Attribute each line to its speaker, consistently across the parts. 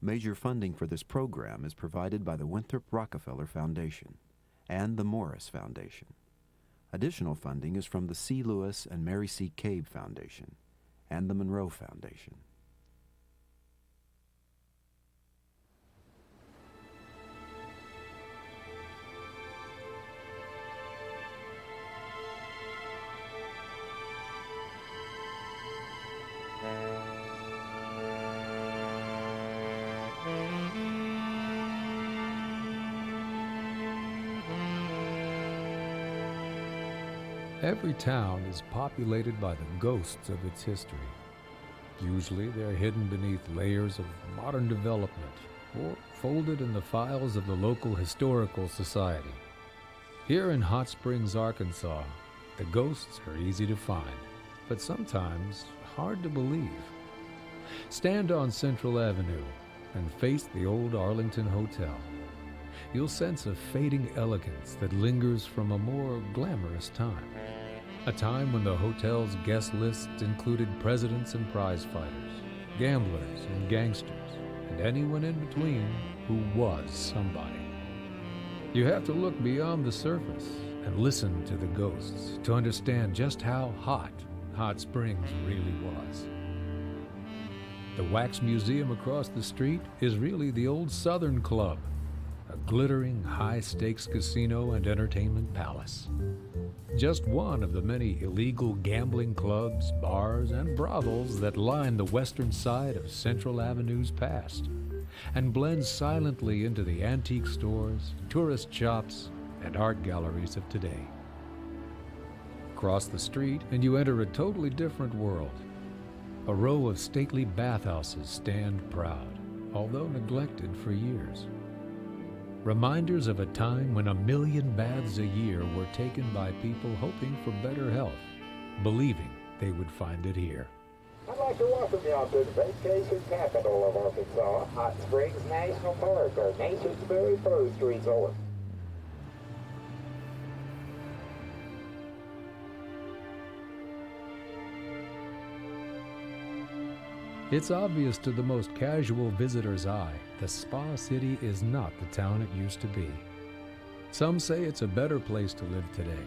Speaker 1: Major funding for this program is provided by the Winthrop Rockefeller Foundation and the Morris Foundation. Additional funding is from the C. Lewis and Mary C. Cabe Foundation and the Monroe Foundation.
Speaker 2: Every town is populated by the ghosts of its history. Usually they're hidden beneath layers of modern development or folded in the files of the local historical society. Here in Hot Springs, Arkansas, the ghosts are easy to find, but sometimes hard to believe. Stand on Central Avenue and face the old Arlington Hotel. You'll sense a fading elegance that lingers from a more glamorous time. A time when the hotel's guest list included presidents and prize fighters, gamblers and gangsters, and anyone in between who was somebody. You have to look beyond the surface and listen to the ghosts to understand just how hot Hot Springs really was. The Wax Museum across the street is really the old Southern Club, a glittering high-stakes casino and entertainment palace. Just one of the many illegal gambling clubs, bars, and brothels that line the western side of Central Avenue's past and blend silently into the antique stores, tourist shops, and art galleries of today. Cross the street and you enter a totally different world. A row of stately bathhouses stand proud, although neglected for years. Reminders of a time when 1 million baths a year were taken by people hoping for better health, believing they would find it here.
Speaker 3: I'd like to welcome y'all to the vacation capital of Arkansas, Hot Springs National Park, our nation's very first resort.
Speaker 2: It's obvious to the most casual visitor's eye, the Spa City is not the town it used to be. Some say it's a better place to live today.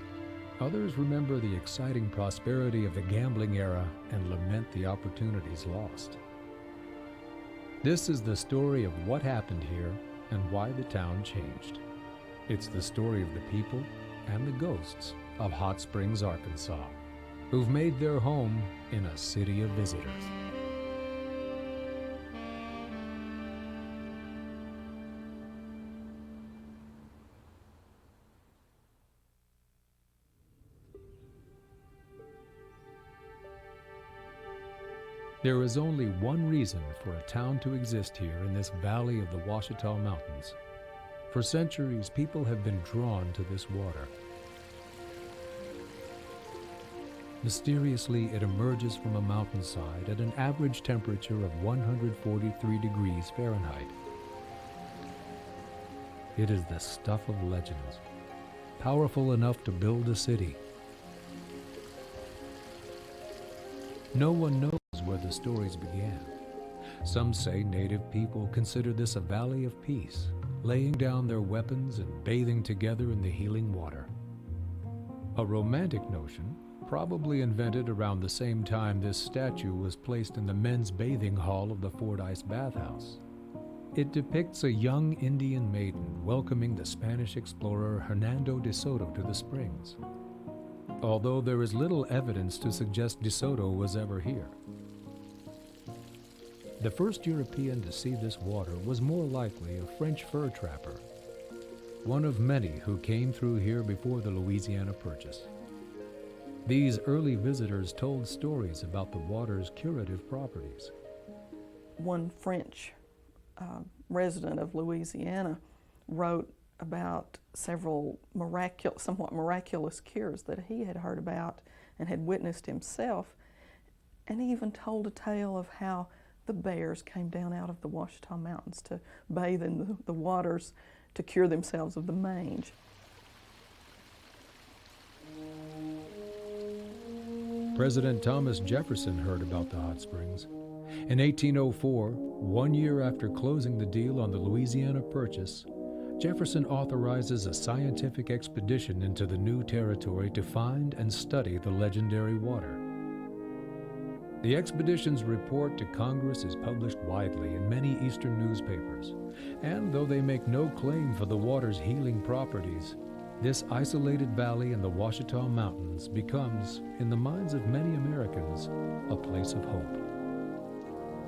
Speaker 2: Others remember the exciting prosperity of the gambling era and lament the opportunities lost. This is the story of what happened here and why the town changed. It's the story of the people and the ghosts of Hot Springs, Arkansas, who've made their home in a city of visitors. There is only one reason for a town to exist here in this valley of the Ouachita Mountains. For centuries, people have been drawn to this water. Mysteriously, it emerges from a mountainside at an average temperature of 143 degrees Fahrenheit. It is the stuff of legends, powerful enough to build a city. No one knows where the stories began. Some say native people consider this a valley of peace, laying down their weapons and bathing together in the healing water. A romantic notion, probably invented around the same time this statue was placed in the men's bathing hall of the Fordyce bathhouse. It depicts a young Indian maiden welcoming the Spanish explorer Hernando de Soto to the springs, although there is little evidence to suggest de Soto was ever here. The first European to see this water was more likely a French fur trapper, one of many who came through here before the Louisiana Purchase. These early visitors told stories about the water's curative properties.
Speaker 4: One French resident of Louisiana wrote about several somewhat miraculous cures that he had heard about and had witnessed himself, and he even told a tale of how the bears came down out of the Ouachita Mountains to bathe in the waters to cure themselves of the mange.
Speaker 2: President Thomas Jefferson heard about the hot springs. In 1804, 1 year after closing the deal on the Louisiana Purchase, Jefferson authorizes a scientific expedition into the new territory to find and study the legendary water. The expedition's report to Congress is published widely in many Eastern newspapers, and though they make no claim for the water's healing properties, this isolated valley in the Ouachita Mountains becomes, in the minds of many Americans, a place of hope.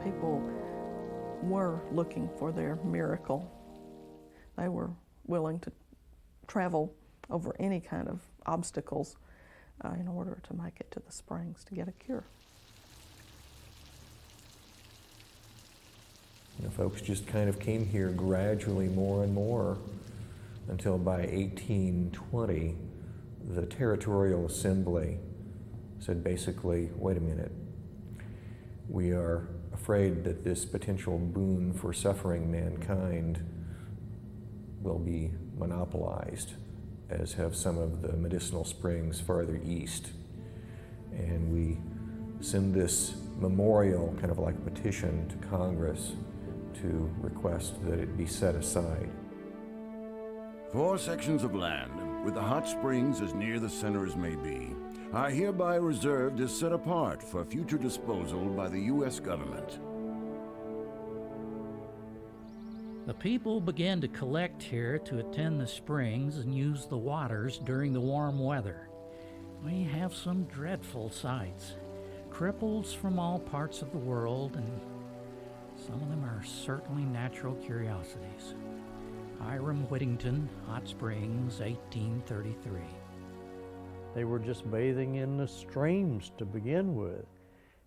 Speaker 4: People were looking for their miracle. They were willing to travel over any kind of obstacles in order to make it to the springs to get a cure.
Speaker 5: You know, folks just kind of came here gradually more and more until by 1820, the Territorial Assembly said basically, wait a minute, we are afraid that this potential boon for suffering mankind will be monopolized, as have some of the medicinal springs farther east. And we send this memorial, kind of like a petition to Congress, to request that it be set aside.
Speaker 6: 4 sections of land, with the hot springs as near the center as may be, are hereby reserved as set apart for future disposal by the U.S. government.
Speaker 7: The people began to collect here to attend the springs and use the waters during the warm weather. We have some dreadful sights. Cripples from all parts of the world, and some of them are certainly natural curiosities. Hiram Whittington, Hot Springs, 1833.
Speaker 8: They were just bathing in the streams to begin with.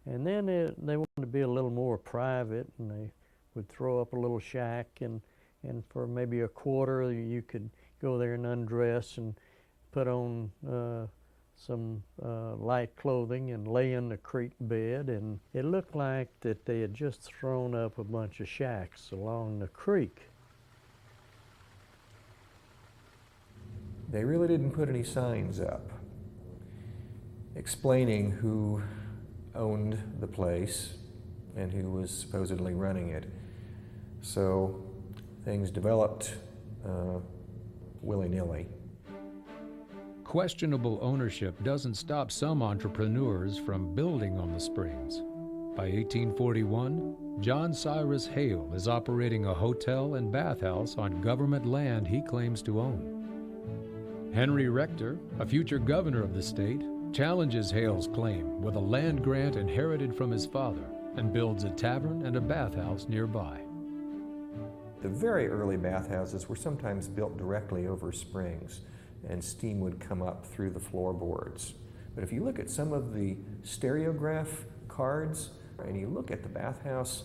Speaker 8: And then they wanted to be a little more private, and they would throw up a little shack, and for maybe a quarter you could go there and undress and put on some light clothing and lay in the creek bed, and it looked like that they had just thrown up a bunch of shacks along the creek.
Speaker 5: They really didn't put any signs up explaining who owned the place and who was supposedly running it. So things developed willy-nilly.
Speaker 2: Questionable ownership doesn't stop some entrepreneurs from building on the springs. By 1841, John Cyrus Hale is operating a hotel and bathhouse on government land he claims to own. Henry Rector, a future governor of the state, challenges Hale's claim with a land grant inherited from his father and builds a tavern and a bathhouse nearby.
Speaker 5: The very early bathhouses were sometimes built directly over springs, and steam would come up through the floorboards. But if you look at some of the stereograph cards, and you look at the bathhouse,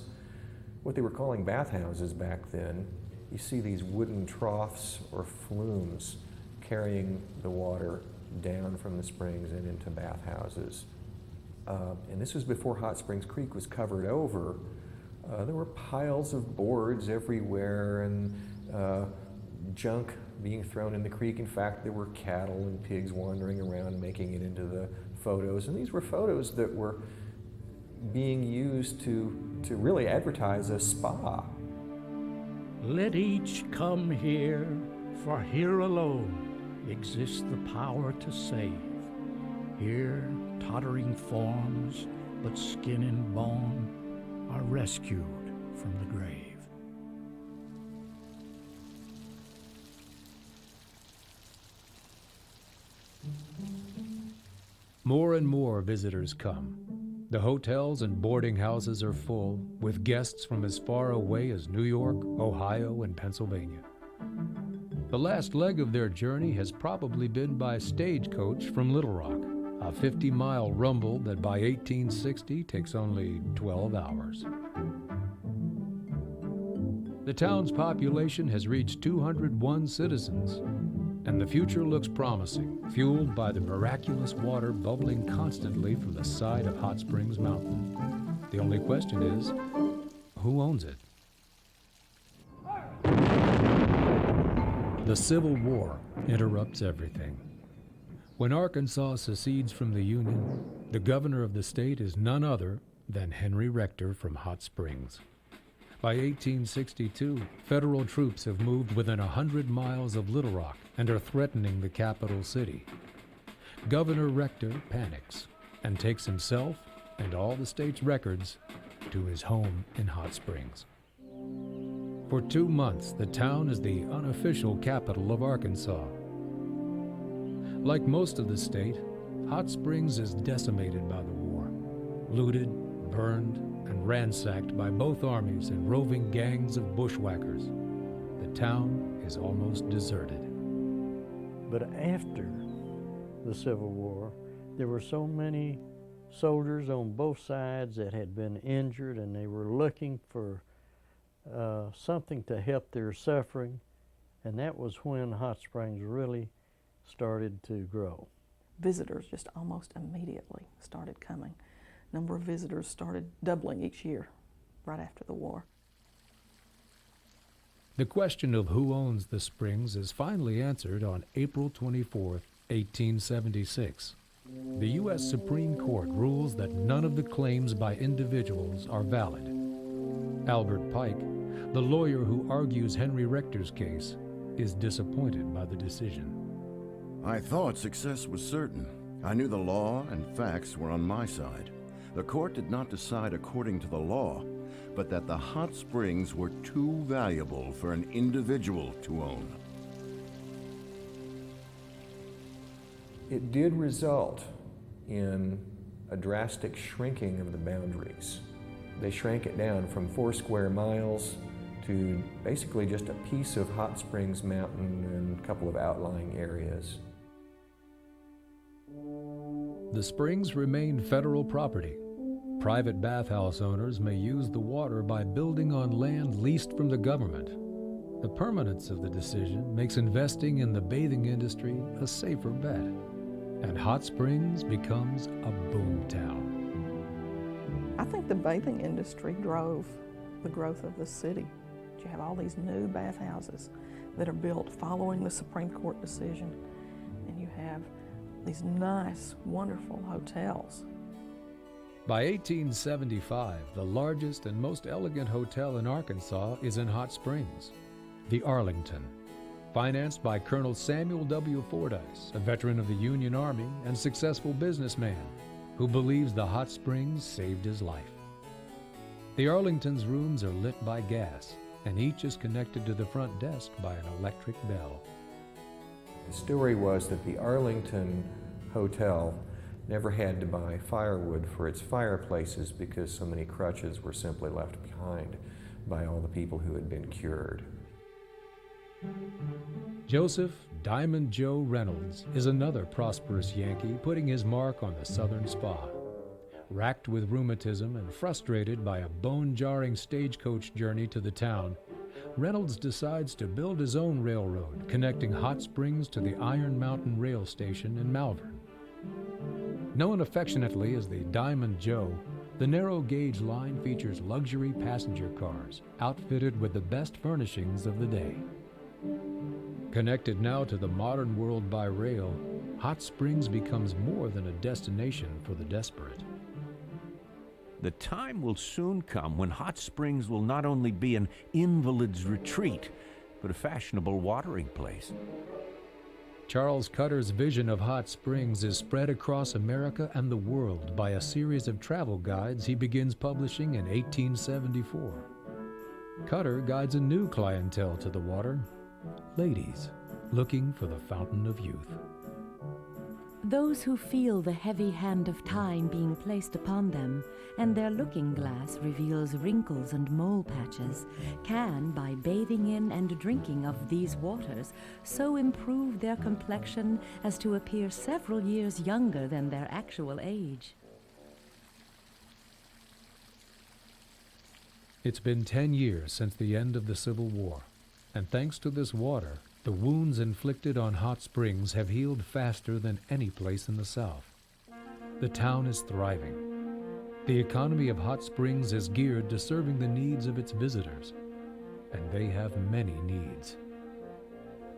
Speaker 5: what they were calling bathhouses back then, you see these wooden troughs or flumes carrying the water down from the springs and into bathhouses. And this was before Hot Springs Creek was covered over. There were piles of boards everywhere and junk being thrown in the creek. In fact, there were cattle and pigs wandering around making it into the photos. And these were photos that were being used to really advertise a spa.
Speaker 7: Let each come here, for here alone exists the power to save. Here, tottering forms, but skin and bone, are rescued from the grave.
Speaker 2: More and more visitors come. The hotels and boarding houses are full, with guests from as far away as New York, Ohio, and Pennsylvania. The last leg of their journey has probably been by stagecoach from Little Rock, a 50-mile rumble that by 1860 takes only 12 hours. The town's population has reached 201 citizens, and the future looks promising, fueled by the miraculous water bubbling constantly from the side of Hot Springs Mountain. The only question is, who owns it? The Civil War interrupts everything. When Arkansas secedes from the Union, the governor of the state is none other than Henry Rector from Hot Springs. By 1862, federal troops have moved within 100 miles of Little Rock and are threatening the capital city. Governor Rector panics and takes himself and all the state's records to his home in Hot Springs. For 2 months, the town is the unofficial capital of Arkansas. Like most of the state, Hot Springs is decimated by the war, looted, burned, and ransacked by both armies and roving gangs of bushwhackers. The town is almost deserted.
Speaker 8: But after the Civil War, there were so many soldiers on both sides that had been injured, and they were looking for something to help their suffering, and that was when Hot Springs really started to grow.
Speaker 4: Visitors just almost immediately started coming. Number of visitors started doubling each year right after the war.
Speaker 2: The question of who owns the springs is finally answered on April 24, 1876. The U.S. Supreme Court rules that none of the claims by individuals are valid. Albert Pike, the lawyer who argues Henry Rector's case, is disappointed by the decision.
Speaker 6: I thought success was certain. I knew the law and facts were on my side. The court did not decide according to the law, but that the hot springs were too valuable for an individual to own.
Speaker 5: It did result in a drastic shrinking of the boundaries. They shrank it down from 4 square miles to basically just a piece of Hot Springs Mountain and a couple of outlying areas.
Speaker 2: The springs remain federal property. Private bathhouse owners may use the water by building on land leased from the government. The permanence of the decision makes investing in the bathing industry a safer bet, and Hot Springs becomes a boom town.
Speaker 4: I think the bathing industry drove the growth of the city. You have all these new bathhouses that are built following the Supreme Court decision, and you have these nice, wonderful hotels.
Speaker 2: By 1875, the largest and most elegant hotel in Arkansas is in Hot Springs, the Arlington, financed by Colonel Samuel W. Fordyce, a veteran of the Union Army and successful businessman who believes the hot springs saved his life. The Arlington's rooms are lit by gas, and each is connected to the front desk by an electric bell.
Speaker 5: The story was that the Arlington Hotel never had to buy firewood for its fireplaces because so many crutches were simply left behind by all the people who had been cured.
Speaker 2: Joseph Diamond Joe Reynolds is another prosperous Yankee putting his mark on the Southern Spa. Racked with rheumatism and frustrated by a bone-jarring stagecoach journey to the town, Reynolds decides to build his own railroad connecting Hot Springs to the Iron Mountain Rail Station in Malvern. Known affectionately as the Diamond Joe, the narrow-gauge line features luxury passenger cars outfitted with the best furnishings of the day. Connected now to the modern world by rail, Hot Springs becomes more than a destination for the desperate.
Speaker 9: The time will soon come when Hot Springs will not only be an invalid's retreat, but a fashionable watering place.
Speaker 2: Charles Cutter's vision of Hot Springs is spread across America and the world by a series of travel guides he begins publishing in 1874. Cutter guides a new clientele to the water, ladies looking for the fountain of youth.
Speaker 10: Those who feel the heavy hand of time being placed upon them, and their looking glass reveals wrinkles and mole patches, can, by bathing in and drinking of these waters, so improve their complexion as to appear several years younger than their actual age.
Speaker 2: It's been 10 years since the end of the Civil War, and thanks to this water, the wounds inflicted on Hot Springs have healed faster than any place in the South. The town is thriving. The economy of Hot Springs is geared to serving the needs of its visitors, and they have many needs.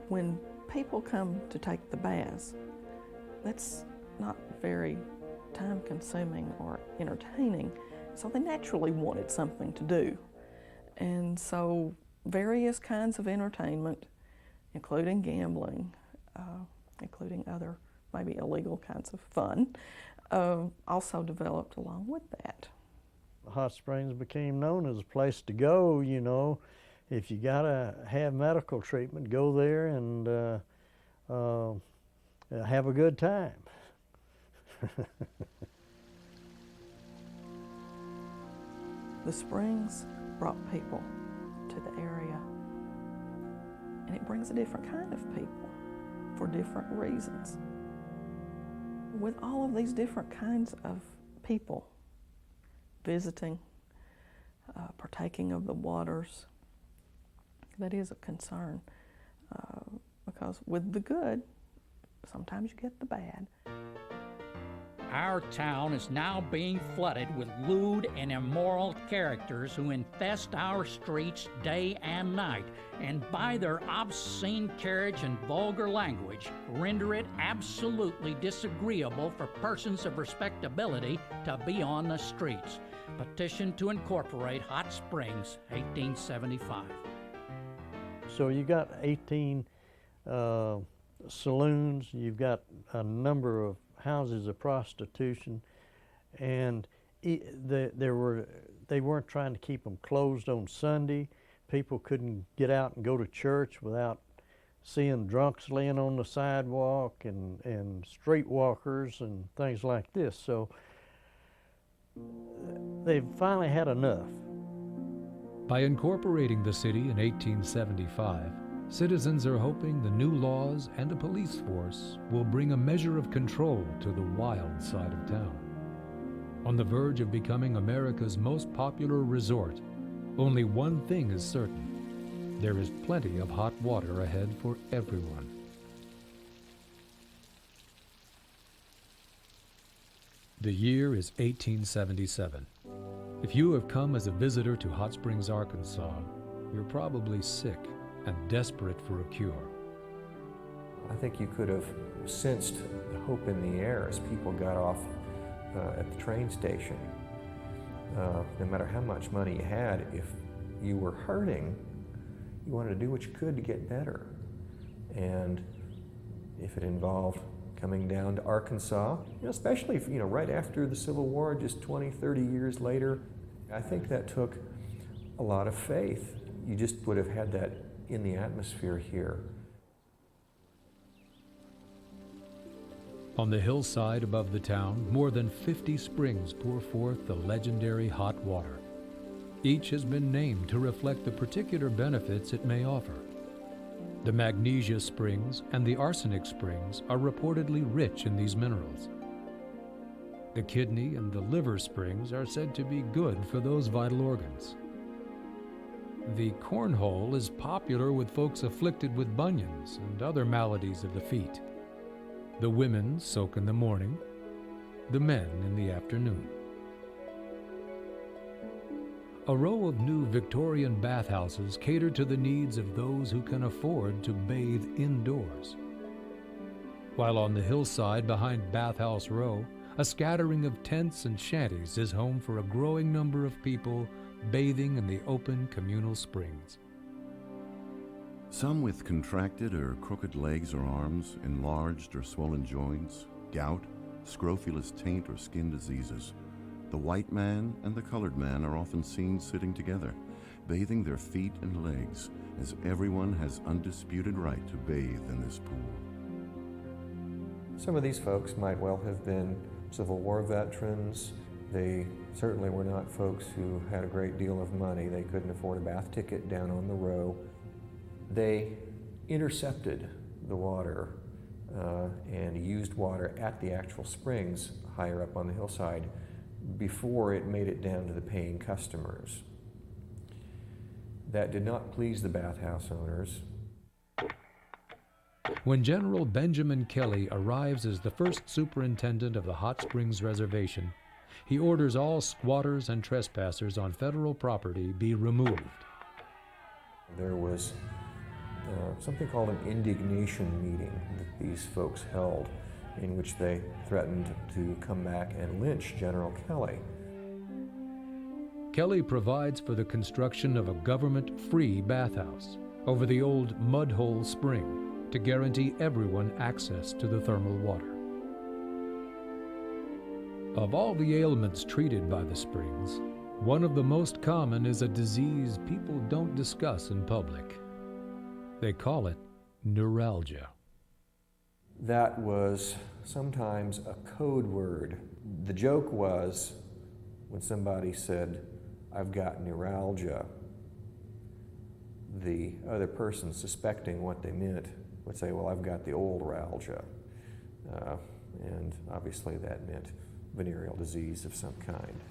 Speaker 4: When people come to take the baths, that's not very time-consuming or entertaining, so they naturally wanted something to do. And so various kinds of entertainment, including gambling, including other maybe illegal kinds of fun, also developed along with that.
Speaker 8: Hot Springs became known as a place to go, you know. If you gotta have medical treatment, go there and have a good time.
Speaker 4: The springs brought people to the area, and it brings a different kind of people for different reasons. With all of these different kinds of people visiting, partaking of the waters, that is a concern, because with the good, sometimes you get the bad.
Speaker 7: Our town is now being flooded with lewd and immoral characters who infest our streets day and night, and by their obscene carriage and vulgar language, render it absolutely disagreeable for persons of respectability to be on the streets. Petition to incorporate Hot Springs, 1875.
Speaker 8: So you got 18 saloons, you've got a number of houses of prostitution, and they weren't trying to keep them closed on Sunday. People couldn't get out and go to church without seeing drunks laying on the sidewalk and streetwalkers and things like this. So they finally had enough.
Speaker 2: By incorporating the city in 1875, citizens are hoping the new laws and a police force will bring a measure of control to the wild side of town. On the verge of becoming America's most popular resort, only one thing is certain: there is plenty of hot water ahead for everyone. The year is 1877. If you have come as a visitor to Hot Springs, Arkansas, you're probably sick and desperate for a cure.
Speaker 5: I think you could have sensed the hope in the air as people got off at the train station. No matter how much money you had, if you were hurting, you wanted to do what you could to get better. And if it involved coming down to Arkansas, especially right after the Civil War, just 20, 30 years later, I think that took a lot of faith. You just would have had that in the atmosphere here.
Speaker 2: On the hillside above the town, more than 50 springs pour forth the legendary hot water. Each has been named to reflect the particular benefits it may offer. The Magnesia Springs and the Arsenic Springs are reportedly rich in these minerals. The Kidney and the Liver Springs are said to be good for those vital organs. The Cornhole is popular with folks afflicted with bunions and other maladies of the feet. The women soak in the morning, the men in the afternoon. A row of new Victorian bathhouses cater to the needs of those who can afford to bathe indoors. While on the hillside behind Bathhouse Row, a scattering of tents and shanties is home for a growing number of people bathing in the open communal springs.
Speaker 6: Some with contracted or crooked legs or arms, enlarged or swollen joints, gout, scrofulous taint or skin diseases. The white man and the colored man are often seen sitting together, bathing their feet and legs, as everyone has undisputed right to bathe in this pool.
Speaker 5: Some of these folks might well have been Civil War veterans. They certainly were not folks who had a great deal of money. They couldn't afford a bath ticket down on the row. They intercepted the water and used water at the actual springs higher up on the hillside before it made it down to the paying customers. That did not please the bathhouse owners.
Speaker 2: When General Benjamin Kelly arrives as the first superintendent of the Hot Springs Reservation, he orders all squatters and trespassers on federal property be removed.
Speaker 5: There was something called an indignation meeting that these folks held, in which they threatened to come back and lynch General Kelly.
Speaker 2: Kelly provides for the construction of a government-free bathhouse over the old mud hole spring to guarantee everyone access to the thermal water. Of all the ailments treated by the springs, one of the most common is a disease people don't discuss in public. They call it neuralgia.
Speaker 5: That was sometimes a code word. The joke was when somebody said, "I've got neuralgia," the other person, suspecting what they meant, would say, "Well, I've got the old ralgia." And obviously that meant venereal disease of some kind.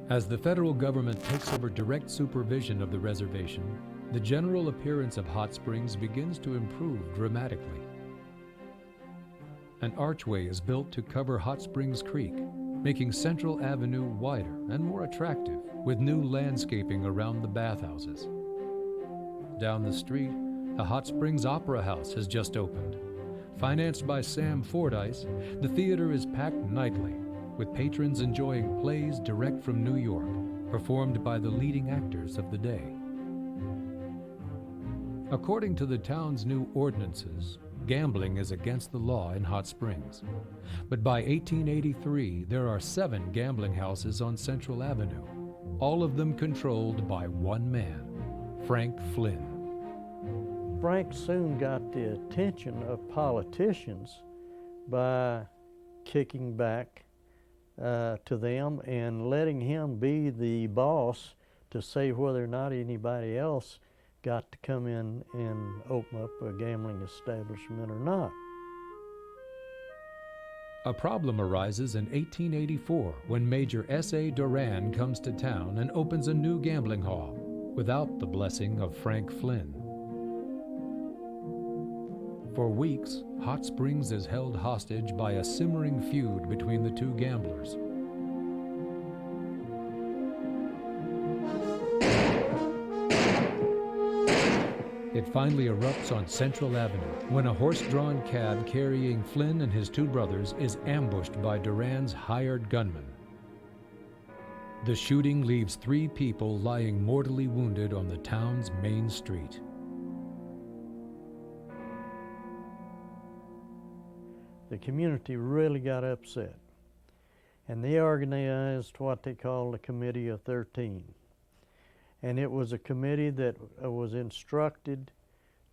Speaker 2: As the federal government takes over direct supervision of the reservation, the general appearance of Hot Springs begins to improve dramatically. An archway is built to cover Hot Springs Creek, making Central Avenue wider and more attractive, with new landscaping around the bathhouses. Down the street, the Hot Springs Opera House has just opened. Financed by Sam Fordyce, the theater is packed nightly, with patrons enjoying plays direct from New York, performed by the leading actors of the day. According to the town's new ordinances, gambling is against the law in Hot Springs. But by 1883, there are 7 gambling houses on Central Avenue, all of them controlled by one man, Frank Flynn.
Speaker 8: Frank soon got the attention of politicians by kicking back to them and letting him be the boss to say whether or not anybody else got to come in and open up a gambling establishment or not.
Speaker 2: A problem arises in 1884 when Major S.A. Duran comes to town and opens a new gambling hall without the blessing of Frank Flynn. For weeks, Hot Springs is held hostage by a simmering feud between the two gamblers. It finally erupts on Central Avenue when a horse-drawn cab carrying Flynn and his 2 brothers is ambushed by Duran's hired gunmen. The shooting leaves 3 people lying mortally wounded on the town's main street.
Speaker 8: The community really got upset, and they organized what they called the Committee of 13. And it was a committee that was instructed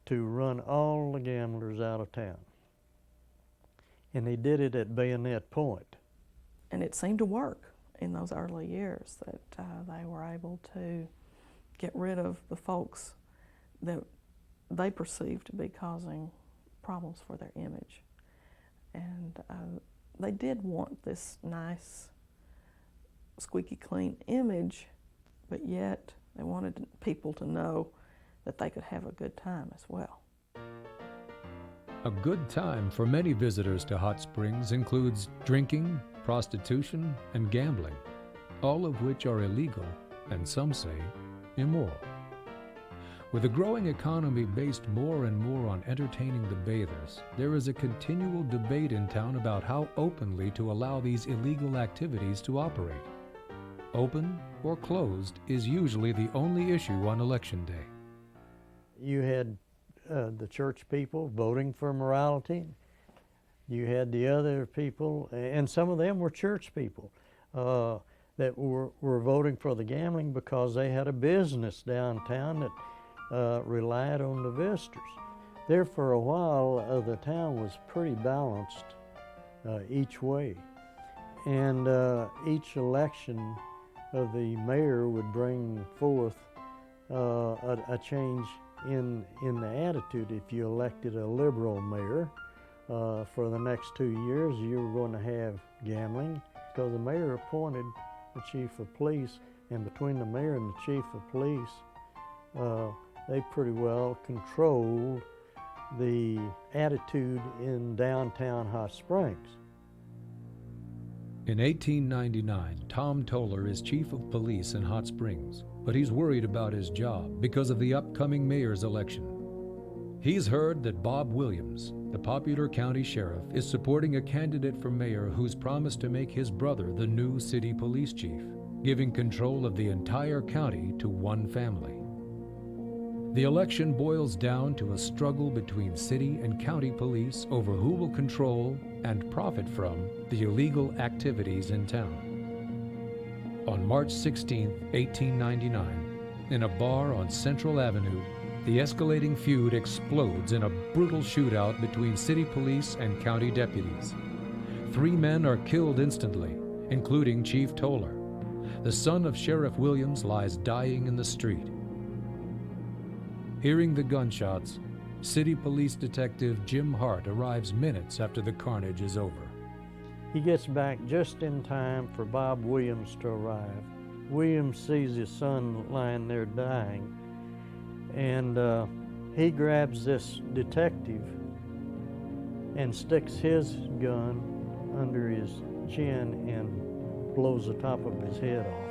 Speaker 8: to run all the gamblers out of town. And they did it at bayonet point.
Speaker 4: And it seemed to work in those early years, that they were able to get rid of the folks that they perceived to be causing problems for their image. And they did want this nice, squeaky clean image, but yet they wanted people to know that they could have a good time as well.
Speaker 2: A good time for many visitors to Hot Springs includes drinking, prostitution, and gambling, all of which are illegal and some say immoral. With a growing economy based more and more on entertaining the bathers, there is a continual debate in town about how openly to allow these illegal activities to operate. Open or closed is usually the only issue on Election Day.
Speaker 8: You had the church people voting for morality. You had the other people, and some of them were church people, that were voting for the gambling because they had a business downtown that relied on the visitors. There for a while, the town was pretty balanced each way. And each election of the mayor would bring forth a change in the attitude. If you elected a liberal mayor, for the next 2 years you were going to have gambling, because the mayor appointed the chief of police, and between the mayor and the chief of police, they pretty well controlled the attitude in downtown Hot Springs.
Speaker 2: In 1899, Tom Toller is chief of police in Hot Springs, but he's worried about his job because of the upcoming mayor's election. He's heard that Bob Williams, the popular county sheriff, is supporting a candidate for mayor who's promised to make his brother the new city police chief, giving control of the entire county to one family. The election boils down to a struggle between city and county police over who will control and profit from the illegal activities in town. On March 16, 1899, in a bar on Central Avenue, the escalating feud explodes in a brutal shootout between city police and county deputies. 3 men are killed instantly, including Chief Toller. The son of Sheriff Williams lies dying in the street. Hearing the gunshots, City Police Detective Jim Hart arrives minutes after the carnage is over.
Speaker 8: He gets back just in time for Bob Williams to arrive. Williams sees his son lying there dying, and he grabs this detective and sticks his gun under his chin and blows the top of his head off.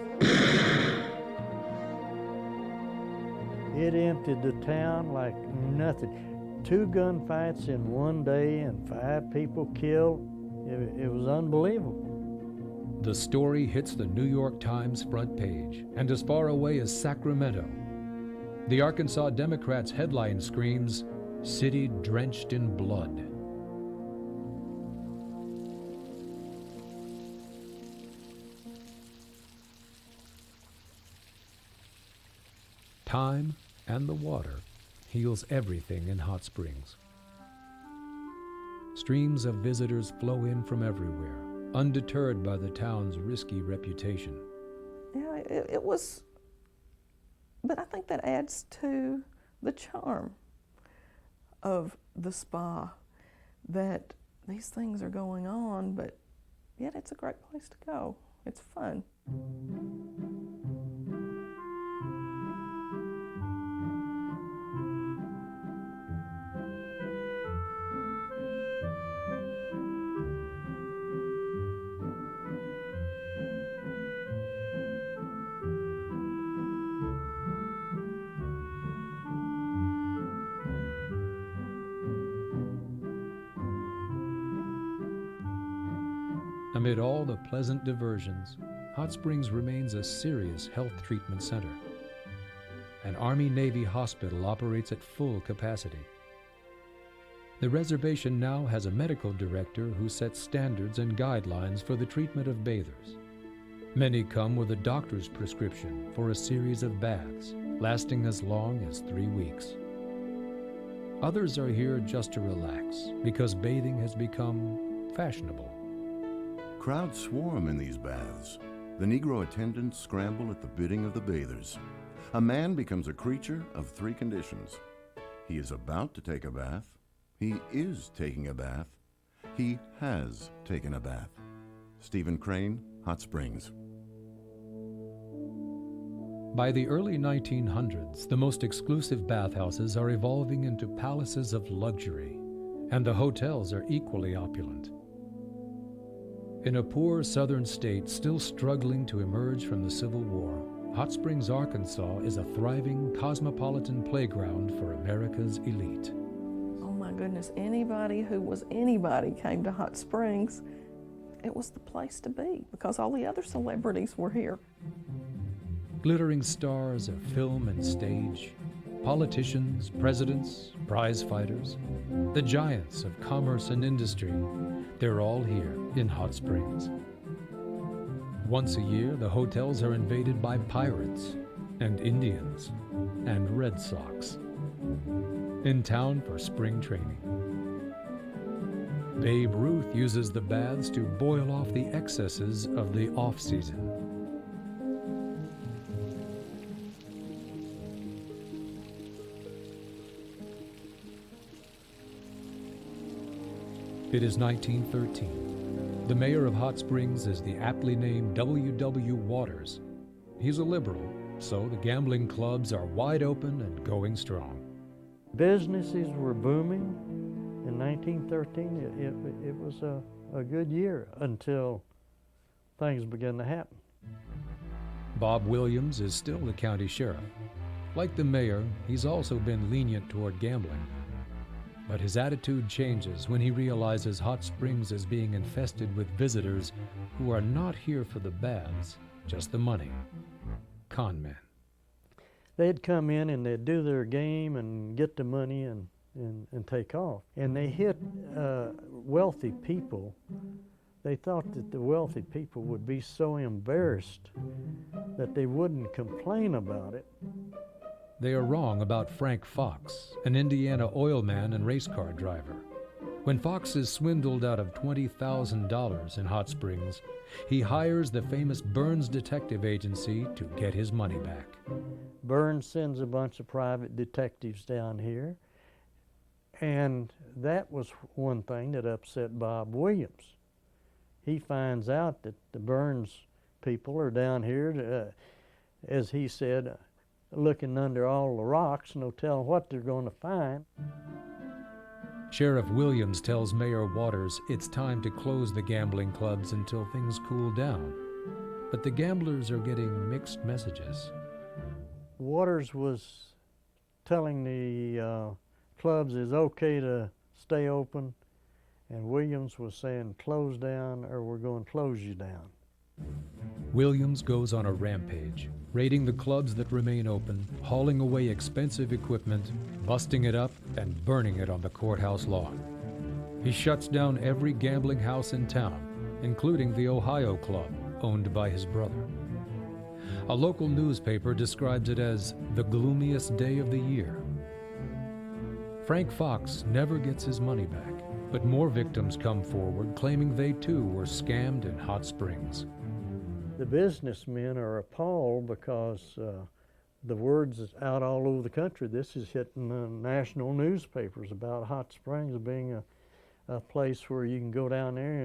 Speaker 8: It emptied the town like nothing. 2 gunfights in one day and 5 people killed. It was unbelievable.
Speaker 2: The story hits the New York Times front page and as far away as Sacramento. The Arkansas Democrat's headline screams, "City drenched in blood." Time and the water heals everything in Hot Springs. Streams of visitors flow in from everywhere, undeterred by the town's risky reputation.
Speaker 4: Yeah, it was, but I think that adds to the charm of the spa, that these things are going on, but yet it's a great place to go. It's fun.
Speaker 2: Amid all the pleasant diversions, Hot Springs remains a serious health treatment center. An Army-Navy hospital operates at full capacity. The reservation now has a medical director who sets standards and guidelines for the treatment of bathers. Many come with a doctor's prescription for a series of baths, lasting as long as 3 weeks. Others are here just to relax because bathing has become fashionable.
Speaker 6: Crowds swarm in these baths. The Negro attendants scramble at the bidding of the bathers. A man becomes a creature of 3 conditions. He is about to take a bath. He is taking a bath. He has taken a bath. Stephen Crane, Hot Springs.
Speaker 2: By the early 1900s, the most exclusive bathhouses are evolving into palaces of luxury, and the hotels are equally opulent. In a poor southern state still struggling to emerge from the Civil War, Hot Springs, Arkansas is a thriving cosmopolitan playground for America's elite.
Speaker 4: Oh my goodness, anybody who was anybody came to Hot Springs. It was the place to be because all the other celebrities were here.
Speaker 2: Glittering stars of film and stage, politicians, presidents, prize fighters, the giants of commerce and industry, they're all here in Hot Springs. Once a year, the hotels are invaded by pirates and Indians and Red Sox. In town for spring training. Babe Ruth uses the baths to boil off the excesses of the off-season. It is 1913. The mayor of Hot Springs is the aptly named W.W. Waters. He's a liberal, so the gambling clubs are wide open and going strong.
Speaker 8: Businesses were booming. In 1913, it was a good year until things began to happen.
Speaker 2: Bob Williams is still the county sheriff. Like the mayor, he's also been lenient toward gambling. But his attitude changes when he realizes Hot Springs is being infested with visitors who are not here for the baths, just the money. Con men.
Speaker 8: They'd come in and they'd do their game and get the money and take off. And they hit wealthy people. They thought that the wealthy people would be so embarrassed that they wouldn't complain about it.
Speaker 2: They are wrong about Frank Fox, an Indiana oil man and race car driver. When Fox is swindled out of $20,000 in Hot Springs, he hires the famous Burns Detective Agency to get his money back.
Speaker 8: Burns sends a bunch of private detectives down here, and that was one thing that upset Bob Williams. He finds out that the Burns people are down here, as he said, looking under all the rocks, no telling what they're going to find.
Speaker 2: Sheriff Williams tells Mayor Waters it's time to close the gambling clubs until things cool down. But the gamblers are getting mixed messages.
Speaker 8: Waters was telling the clubs it's okay to stay open, and Williams was saying close down or we're going to close you down.
Speaker 2: Williams goes on a rampage, raiding the clubs that remain open, hauling away expensive equipment, busting it up, and burning it on the courthouse lawn. He shuts down every gambling house in town, including the Ohio Club, owned by his brother. A local newspaper describes it as the gloomiest day of the year. Frank Fox never gets his money back, but more victims come forward claiming they too were scammed in Hot Springs.
Speaker 8: The businessmen are appalled because the word's out all over the country. This is hitting the national newspapers about Hot Springs being a place where you can go down there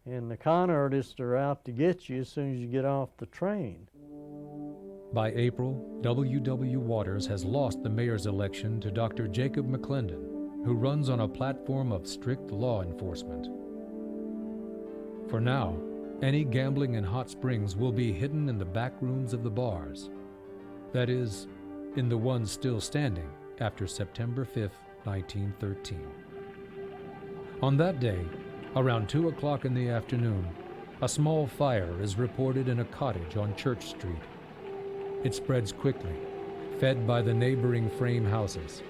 Speaker 8: and the con artists are out to get you as soon as you get off the train.
Speaker 2: By April, W.W. Waters has lost the mayor's election to Dr. Jacob McClendon, who runs on a platform of strict law enforcement. For now, any gambling in Hot Springs will be hidden in the back rooms of the bars. That is, in the ones still standing after September 5th, 1913. On that day, around 2 o'clock in the afternoon, a small fire is reported in a cottage on Church Street. It spreads quickly, fed by the neighboring frame houses.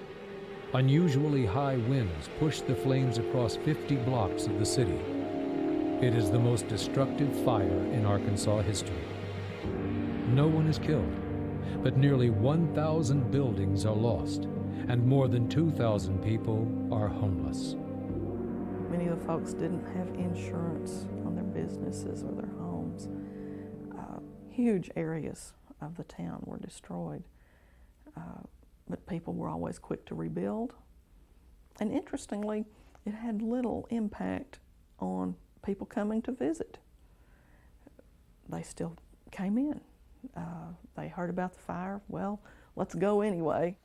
Speaker 2: Unusually high winds push the flames across 50 blocks of the city. It is the most destructive fire in Arkansas history. No one is killed, but nearly 1,000 buildings are lost, and more than 2,000 people are homeless.
Speaker 4: Many of the folks didn't have insurance on their businesses or their homes. Huge areas of the town were destroyed, but people were always quick to rebuild. And interestingly, it had little impact on people coming to visit. They still came in. They heard about the fire. Well, let's go anyway.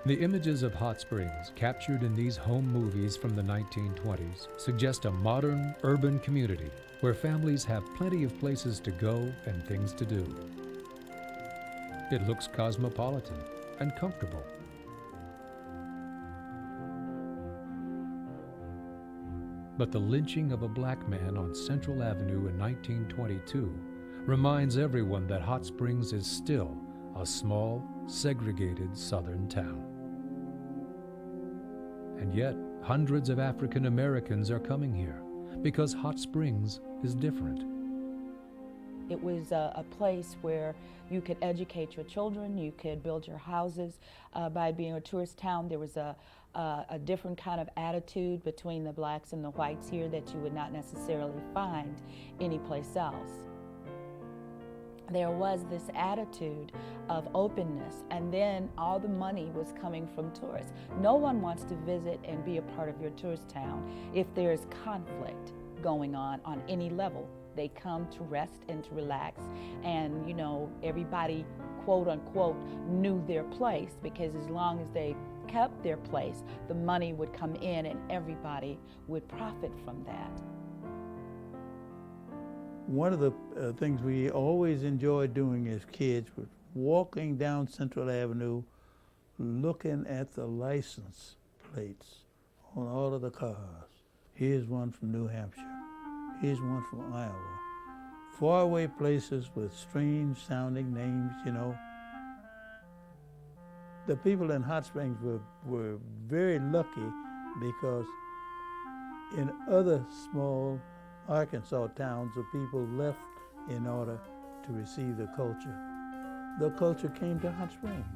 Speaker 2: The images of Hot Springs captured in these home movies from the 1920s suggest a modern, urban community where families have plenty of places to go and things to do. It looks cosmopolitan and comfortable. But the lynching of a black man on Central Avenue in 1922 reminds everyone that Hot Springs is still a small, segregated southern town. And yet, hundreds of African Americans are coming here because Hot Springs is different.
Speaker 11: It was a place where you could educate your children, you could build your houses. By being a tourist town, there was a different kind of attitude between the blacks and the whites here that you would not necessarily find anyplace else. There was this attitude of openness, and then all the money was coming from tourists. No one wants to visit and be a part of your tourist town if there's conflict going on any level. They come to rest and to relax, and you know, everybody quote unquote knew their place, because as long as they kept their place, the money would come in and everybody would profit from that.
Speaker 12: One of the things we always enjoyed doing as kids was walking down Central Avenue looking at the license plates on all of the cars. Here's one from New Hampshire. Here's one from Iowa. Faraway places with strange sounding names, you know. The people in Hot Springs were very lucky because in other small Arkansas towns, the people left in order to receive the culture. The culture came to Hot Springs.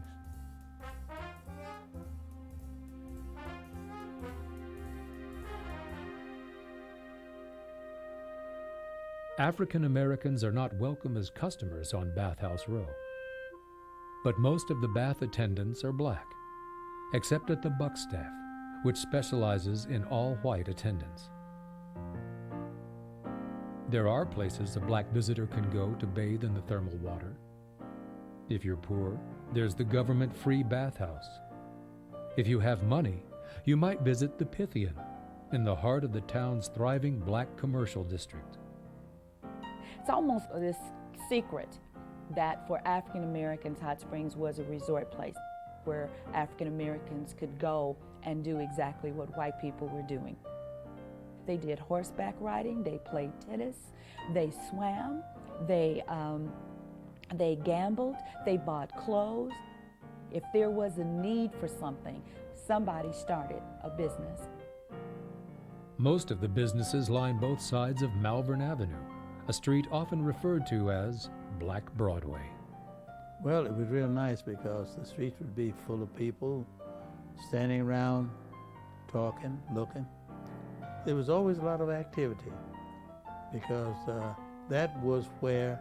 Speaker 2: African Americans are not welcome as customers on Bathhouse Row. But most of the bath attendants are black, except at the Buck staff, which specializes in all-white attendance. There are places a black visitor can go to bathe in the thermal water. If you're poor, there's the government-free bathhouse. If you have money, you might visit the Pythian, in the heart of the town's thriving black commercial district.
Speaker 11: It's almost this secret that for African Americans, Hot Springs was a resort place where African Americans could go and do exactly what white people were doing. They did horseback riding, they played tennis, they swam, they gambled, they bought clothes. If there was a need for something, somebody started a business.
Speaker 2: Most of the businesses line both sides of Malvern Avenue, a street often referred to as Black Broadway.
Speaker 12: Well, it was real nice because the streets would be full of people standing around, talking, looking. There was always a lot of activity because that was where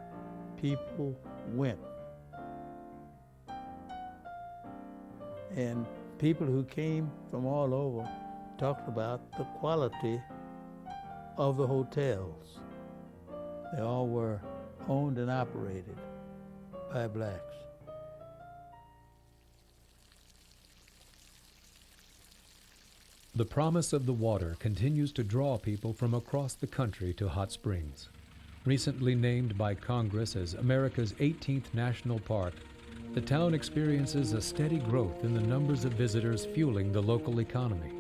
Speaker 12: people went. And people who came from all over talked about the quality of the hotels. They all were owned and operated by blacks.
Speaker 2: The promise of the water continues to draw people from across the country to Hot Springs. Recently named by Congress as America's 18th national park, the town experiences a steady growth in the numbers of visitors fueling the local economy.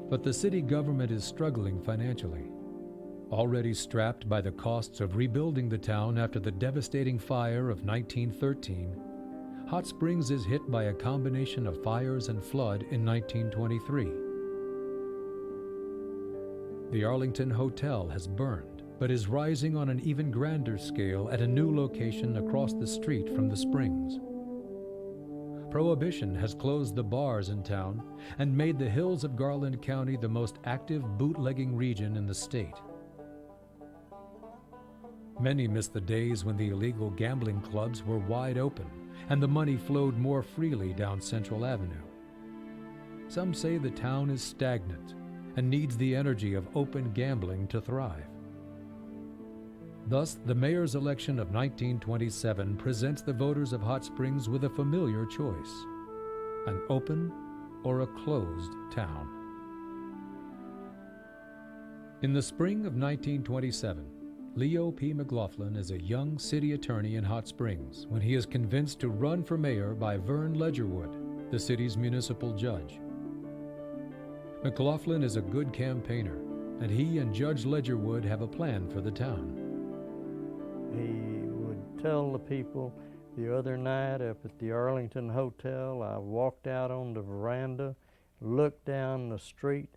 Speaker 2: But the city government is struggling financially. Already strapped by the costs of rebuilding the town after the devastating fire of 1913, Hot Springs is hit by a combination of fires and flood in 1923. The Arlington Hotel has burned, but is rising on an even grander scale at a new location across the street from the springs. Prohibition has closed the bars in town and made the hills of Garland County the most active bootlegging region in the state. Many miss the days when the illegal gambling clubs were wide open and the money flowed more freely down Central Avenue. Some say the town is stagnant and needs the energy of open gambling to thrive. Thus, the mayor's election of 1927 presents the voters of Hot Springs with a familiar choice: an open or a closed town. In the spring of 1927, Leo P. McLaughlin is a young city attorney in Hot Springs when he is convinced to run for mayor by Vern Ledgerwood, the city's municipal judge. McLaughlin is a good campaigner, and he and Judge Ledgerwood have a plan for the town.
Speaker 8: He would tell the people, the other night up at the Arlington Hotel, I walked out on the veranda, looked down the street,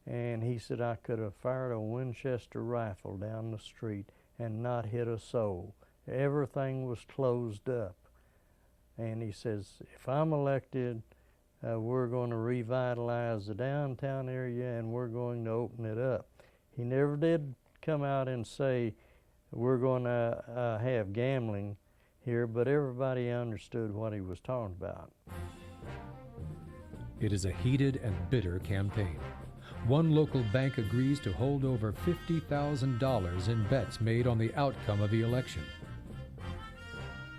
Speaker 8: and he said I could have fired a Winchester rifle down the street and not hit a soul. Everything was closed up. And he says, if I'm elected, we're going to revitalize the downtown area and we're going to open it up. He never did come out and say, we're going to have gambling here, but everybody understood what he was talking about.
Speaker 2: It is a heated and bitter campaign. One local bank agrees to hold over $50,000 in bets made on the outcome of the election.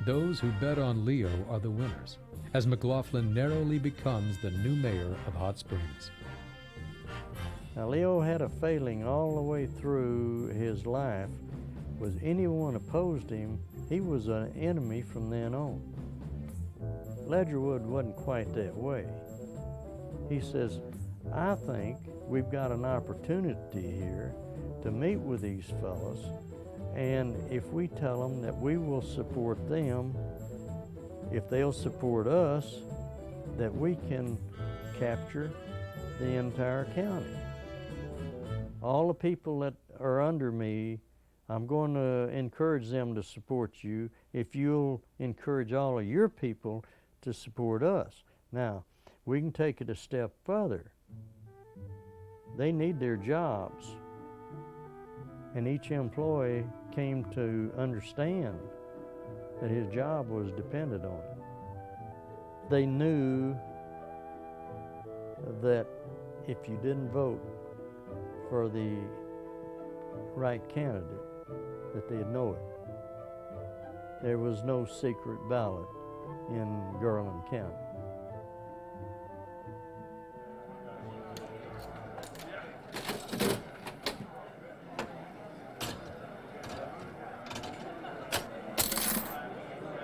Speaker 2: those who bet on Leo are the winners, as McLaughlin narrowly becomes the new mayor of Hot Springs.
Speaker 8: Now, Leo had a failing all the way through his life. Was anyone opposed him, he was an enemy from then on. Ledgerwood wasn't quite that way. He says, I think we've got an opportunity here to meet with these fellows, and if we tell them that we will support them, if they'll support us, that we can capture the entire county. All the people that are under me, I'm going to encourage them to support you if you'll encourage all of your people to support us. Now, we can take it a step further. They need their jobs, and each employee came to understand that his job was dependent on it. They knew that if you didn't vote for the right candidate, that they'd know it. There was no secret ballot in Garland County.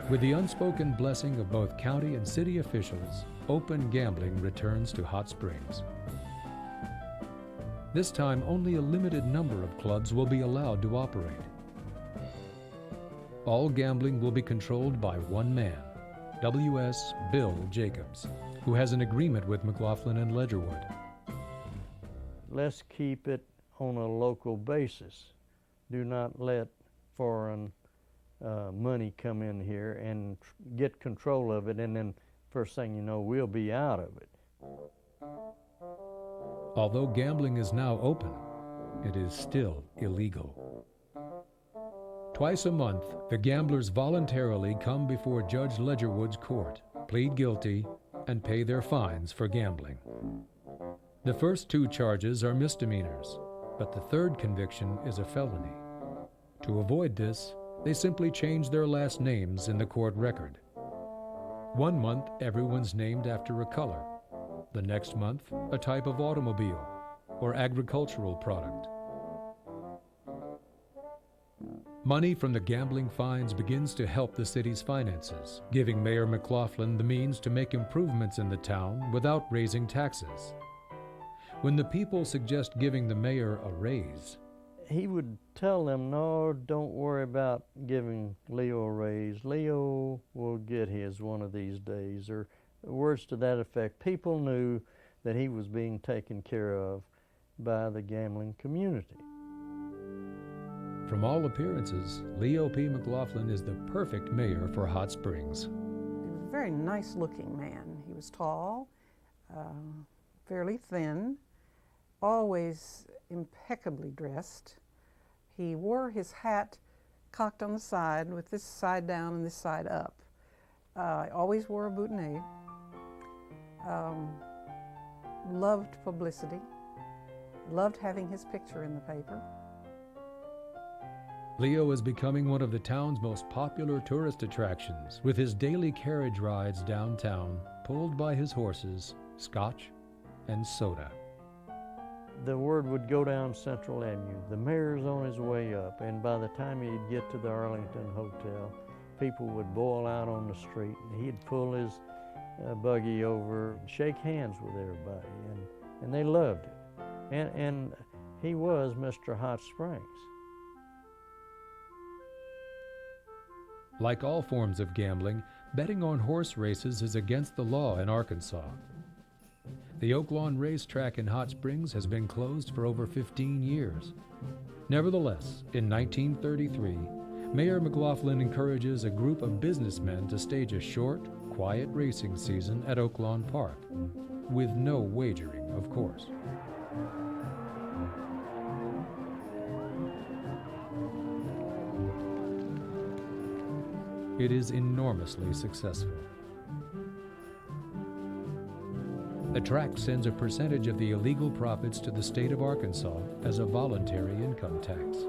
Speaker 2: With the unspoken blessing of both county and city officials, open gambling returns to Hot Springs. This time, only a limited number of clubs will be allowed to operate. All gambling will be controlled by one man, W.S. Bill Jacobs, who has an agreement with McLaughlin and Ledgerwood.
Speaker 8: Let's keep it on a local basis. Do not let foreign money come in here and get control of it, and then first thing you know, we'll be out of it.
Speaker 2: Although gambling is now open, it is still illegal. Twice a month, the gamblers voluntarily come before Judge Ledgerwood's court, plead guilty, and pay their fines for gambling. The first two charges are misdemeanors, but the third conviction is a felony. To avoid this, they simply change their last names in the court record. 1 month, everyone's named after a color. The next month, a type of automobile or agricultural product. Money from the gambling fines begins to help the city's finances, giving Mayor McLaughlin the means to make improvements in the town without raising taxes. When the people suggest giving the mayor a raise,
Speaker 8: he would tell them, no, don't worry about giving Leo a raise. Leo will get his one of these days, or words to that effect. People knew that he was being taken care of by the gambling community.
Speaker 2: From all appearances, Leo P. McLaughlin is the perfect mayor for Hot Springs.
Speaker 13: He was a very nice-looking man. He was tall, fairly thin, always impeccably dressed. He wore his hat cocked on the side with this side down and this side up. Always wore a boutonniere. Loved publicity. Loved having his picture in the paper.
Speaker 2: Leo is becoming one of the town's most popular tourist attractions, with his daily carriage rides downtown, pulled by his horses, scotch, and soda.
Speaker 8: The word would go down Central Avenue, the mayor's on his way up, and by the time he'd get to the Arlington Hotel, people would boil out on the street, and he'd pull his buggy over and shake hands with everybody, and they loved it. And he was Mr. Hot Springs.
Speaker 2: Like all forms of gambling, betting on horse races is against the law in Arkansas. The Oak Lawn Racetrack in Hot Springs has been closed for over 15 years. Nevertheless, in 1933, Mayor McLaughlin encourages a group of businessmen to stage a short, quiet racing season at Oak Lawn Park, with no wagering, of course. It is enormously successful. The track sends a percentage of the illegal profits to the state of Arkansas as a voluntary income tax.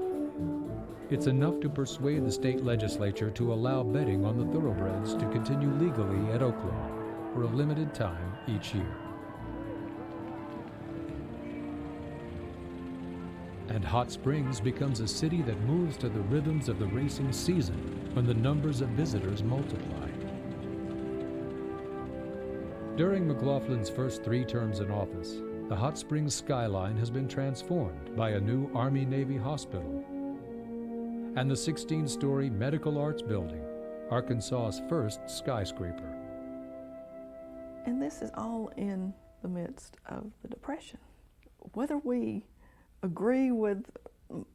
Speaker 2: It's enough to persuade the state legislature to allow betting on the thoroughbreds to continue legally at Oaklawn for a limited time each year. And Hot Springs becomes a city that moves to the rhythms of the racing season when the numbers of visitors multiply. During McLaughlin's first 3 terms in office, the Hot Springs skyline has been transformed by a new Army-Navy hospital and the 16-story Medical Arts Building, Arkansas's first skyscraper.
Speaker 4: And this is all in the midst of the Depression. Whether we agree with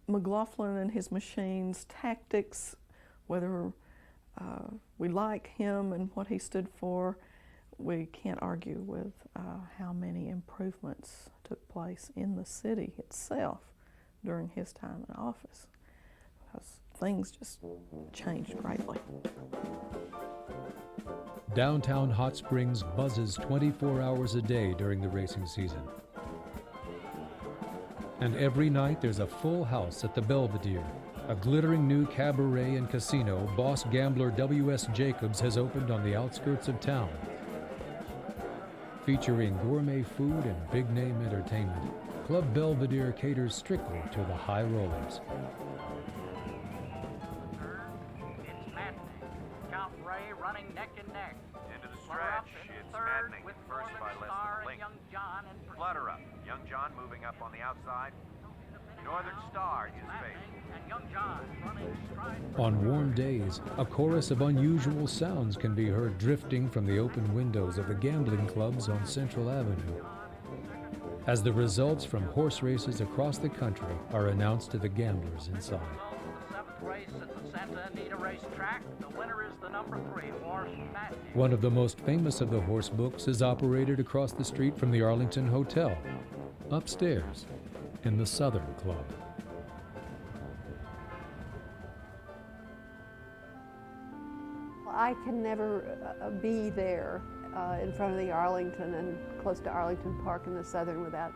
Speaker 4: McLaughlin and his machine's tactics, whether we like him and what he stood for, we can't argue with how many improvements took place in the city itself during his time in office, because things just changed greatly.
Speaker 2: Downtown Hot Springs buzzes 24 hours a day during the racing season. And every night there's a full house at the Belvedere, a glittering new cabaret and casino boss gambler W.S. Jacobs has opened on the outskirts of town. Featuring gourmet food and big-name entertainment, Club Belvedere caters strictly to the high rollers.
Speaker 14: It's maddening. Count Ray running neck and neck.
Speaker 15: Into the stretch. It's maddening. First by less than a length. Flutter up. Young John moving up on the outside. Northern Star is fading.
Speaker 14: And Young John running stride.
Speaker 2: On warm days, a chorus of unusual sounds can be heard drifting from the open windows of the gambling clubs on Central Avenue, as the results from horse races across the country are announced to the gamblers inside.
Speaker 14: The 7th race at the Santa Anita racetrack. The winner is the number 3 horse, Matthew.
Speaker 2: One of the most famous of the horse books is operated across the street from the Arlington Hotel, upstairs in the Southern Club.
Speaker 16: I can never be there in front of the Arlington and close to Arlington Park in the Southern without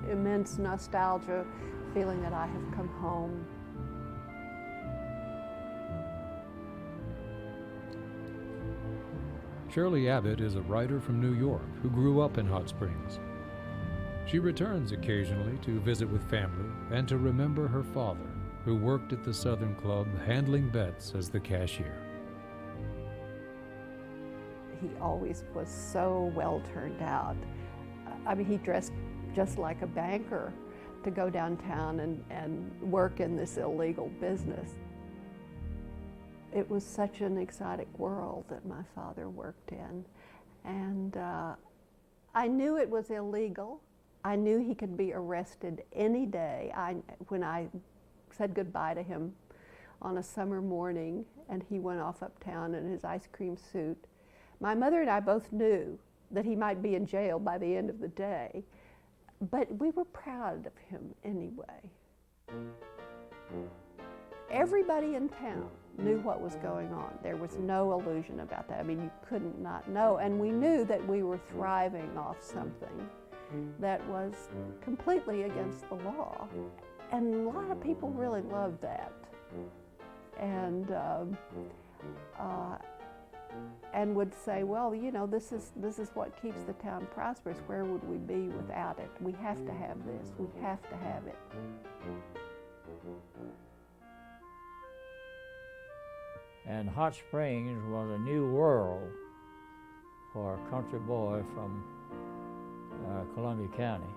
Speaker 16: immense nostalgia, feeling that I have come home.
Speaker 2: Shirley Abbott is a writer from New York who grew up in Hot Springs. She returns occasionally to visit with family and to remember her father, who worked at the Southern Club handling bets as the cashier.
Speaker 16: He always was so well turned out. I mean, he dressed just like a banker to go downtown and work in this illegal business. It was such an exotic world that my father worked in. And I knew it was illegal. I knew he could be arrested any day. When I said goodbye to him on a summer morning and he went off uptown in his ice cream suit, my mother and I both knew that he might be in jail by the end of the day, but we were proud of him anyway. Everybody in town knew what was going on. There was no illusion about that. I mean, you couldn't not know. And we knew that we were thriving off something that was completely against the law. And a lot of people really loved that. And would say, well, you know, this is what keeps the town prosperous. Where would we be without it? We have to have this. We have to have it.
Speaker 17: And Hot Springs was a new world for a country boy from Columbia County.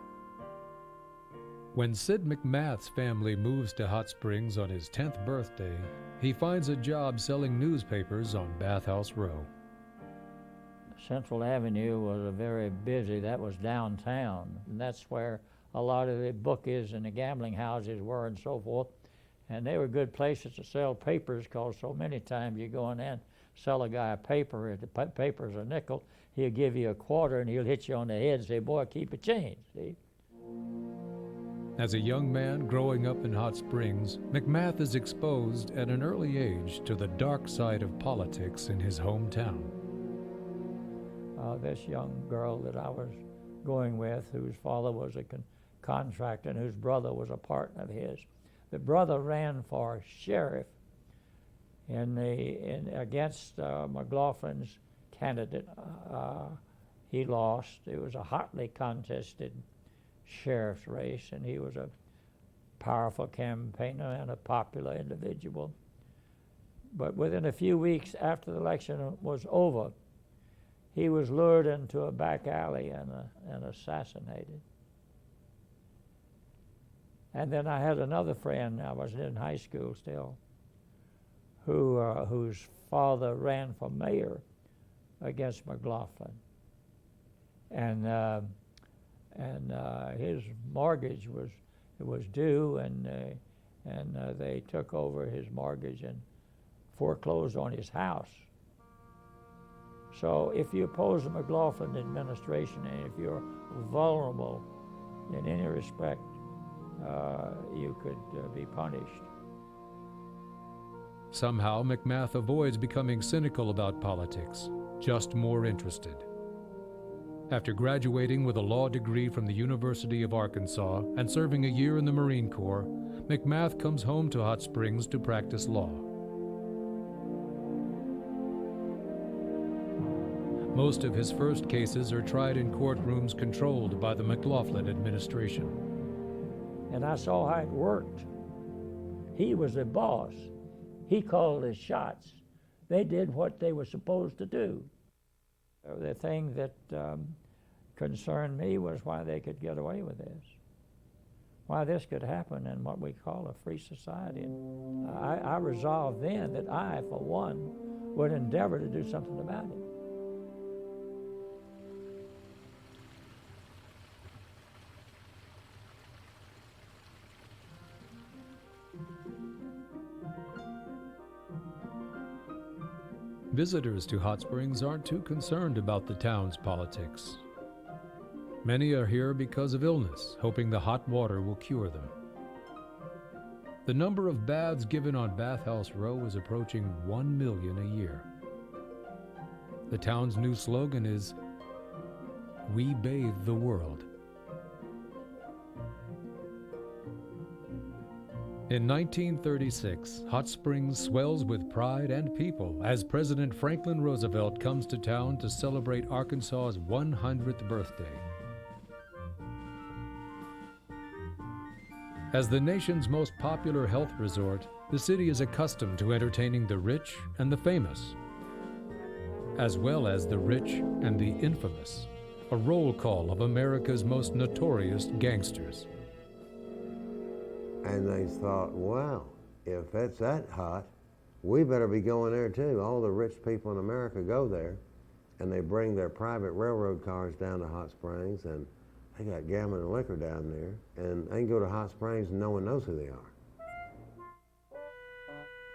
Speaker 2: When Sid McMath's family moves to Hot Springs on his 10th birthday, he finds a job selling newspapers on Bathhouse Row.
Speaker 17: Central Avenue was a very busy, that was downtown, and that's where a lot of the bookies and the gambling houses were and so forth. And they were good places to sell papers, because so many times you go in there and sell a guy a paper, if the paper's a nickel, he'll give you a quarter and he'll hit you on the head and say, boy, keep it change, see?
Speaker 2: As a young man growing up in Hot Springs, McMath is exposed at an early age to the dark side of politics in his hometown.
Speaker 17: This young girl that I was going with, whose father was a contractor and whose brother was a partner of his, The brother ran for sheriff against McLaughlin's candidate. He lost. It was a hotly contested sheriff's race, and he was a powerful campaigner and a popular individual. But within a few weeks after the election was over, he was lured into a back alley and assassinated. And then I had another friend, I was in high school still, whose father ran for mayor against McLaughlin. And his mortgage was due, and they took over his mortgage and foreclosed on his house. So if you oppose the McLaughlin administration, and if you're vulnerable in any respect, you could be punished.
Speaker 2: Somehow, McMath avoids becoming cynical about politics, just more interested. After graduating with a law degree from the University of Arkansas and serving a year in the Marine Corps, McMath comes home to Hot Springs to practice law. Most of his first cases are tried in courtrooms controlled by the McLaughlin administration.
Speaker 17: And I saw how it worked. He was the boss. He called his shots. They did what they were supposed to do. The thing that concerned me was why they could get away with this, why this could happen in what we call a free society. And I resolved then that I, for one, would endeavor to do something about it.
Speaker 2: Visitors to Hot Springs aren't too concerned about the town's politics. Many are here because of illness, hoping the hot water will cure them. The number of baths given on Bathhouse Row is approaching 1 million a year. The town's new slogan is, "We bathe the world." In 1936, Hot Springs swells with pride and people as President Franklin Roosevelt comes to town to celebrate Arkansas's 100th birthday. As the nation's most popular health resort, the city is accustomed to entertaining the rich and the famous, as well as the rich and the infamous, a roll call of America's most notorious gangsters.
Speaker 18: And they thought, wow, if it's that hot, we better be going there too. All the rich people in America go there, and they bring their private railroad cars down to Hot Springs, and they got gambling and liquor down there, and they can go to Hot Springs and no one knows who they are.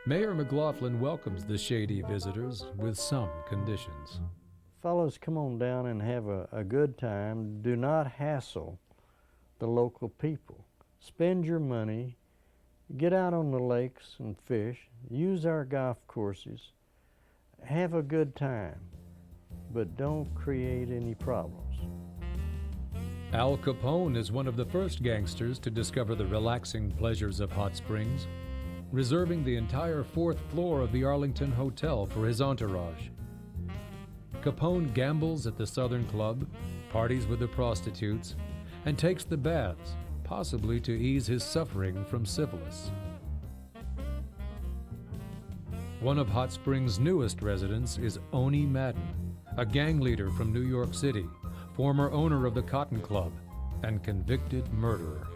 Speaker 2: Mayor McLaughlin welcomes the shady visitors with some conditions.
Speaker 8: Fellows, come on down and have a good time. Do not hassle the local people. Spend your money, get out on the lakes and fish, use our golf courses, have a good time, but don't create any problems.
Speaker 2: Al Capone is one of the first gangsters to discover the relaxing pleasures of Hot Springs, reserving the entire 4th floor of the Arlington Hotel for his entourage. Capone gambles at the Southern Club, parties with the prostitutes, and takes the baths, possibly to ease his suffering from syphilis. One of Hot Springs' newest residents is Oni Madden, a gang leader from New York City, former owner of the Cotton Club, and convicted murderer.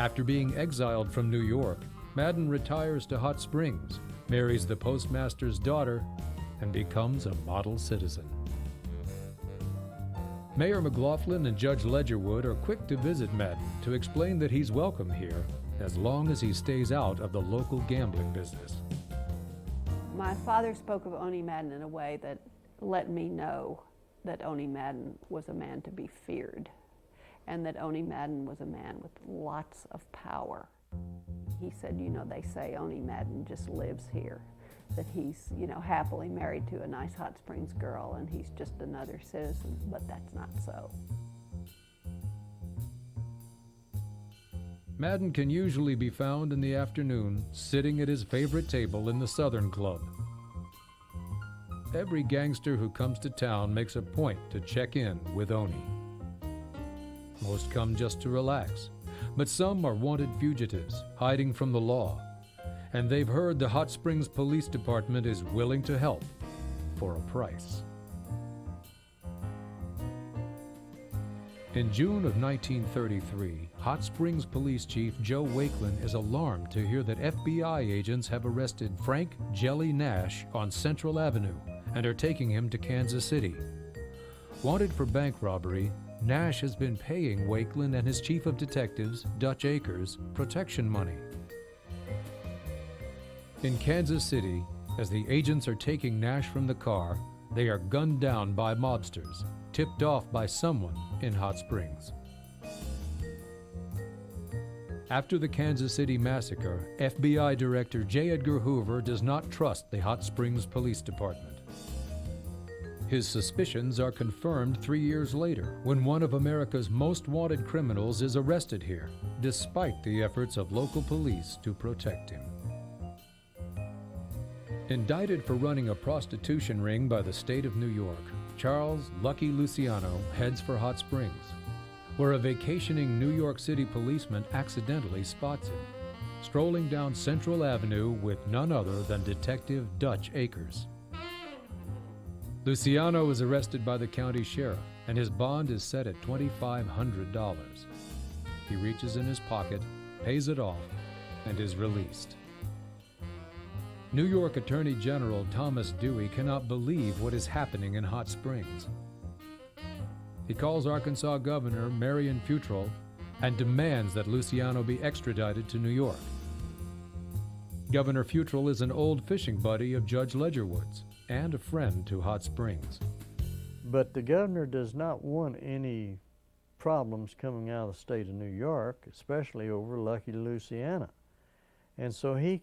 Speaker 2: After being exiled from New York, Madden retires to Hot Springs, marries the postmaster's daughter, and becomes a model citizen. Mayor McLaughlin and Judge Ledgerwood are quick to visit Madden to explain that he's welcome here as long as he stays out of the local gambling business.
Speaker 16: My father spoke of Oni Madden in a way that let me know that Oni Madden was a man to be feared, and that Oni Madden was a man with lots of power. He said, you know, they say Oni Madden just lives here, that he's, you know, happily married to a nice Hot Springs girl and he's just another citizen, but that's not so.
Speaker 2: Madden can usually be found in the afternoon, sitting at his favorite table in the Southern Club. Every gangster who comes to town makes a point to check in with Oni. Most come just to relax, but some are wanted fugitives, hiding from the law, and they've heard the Hot Springs Police Department is willing to help for a price. In June of 1933, Hot Springs Police Chief Joe Wakeland is alarmed to hear that FBI agents have arrested Frank "Jelly" Nash on Central Avenue and are taking him to Kansas City. Wanted for bank robbery, Nash has been paying Wakeland and his chief of detectives, Dutch Akers, protection money. In Kansas City, as the agents are taking Nash from the car, they are gunned down by mobsters, tipped off by someone in Hot Springs. After the Kansas City massacre, FBI Director J. Edgar Hoover does not trust the Hot Springs Police Department. His suspicions are confirmed 3 years later when one of America's most wanted criminals is arrested here, despite the efforts of local police to protect him. Indicted for running a prostitution ring by the state of New York, Charles "Lucky" Luciano heads for Hot Springs, where a vacationing New York City policeman accidentally spots him, strolling down Central Avenue with none other than Detective Dutch Akers. Luciano is arrested by the county sheriff, and his bond is set at $2,500. He reaches in his pocket, pays it off, and is released. New York Attorney General Thomas Dewey cannot believe what is happening in Hot Springs. He calls Arkansas Governor Marion Futrell and demands that Luciano be extradited to New York. Governor Futrell is an old fishing buddy of Judge Ledgerwood's and a friend to Hot Springs.
Speaker 8: But the governor does not want any problems coming out of the state of New York, especially over Lucky Luciano. And so he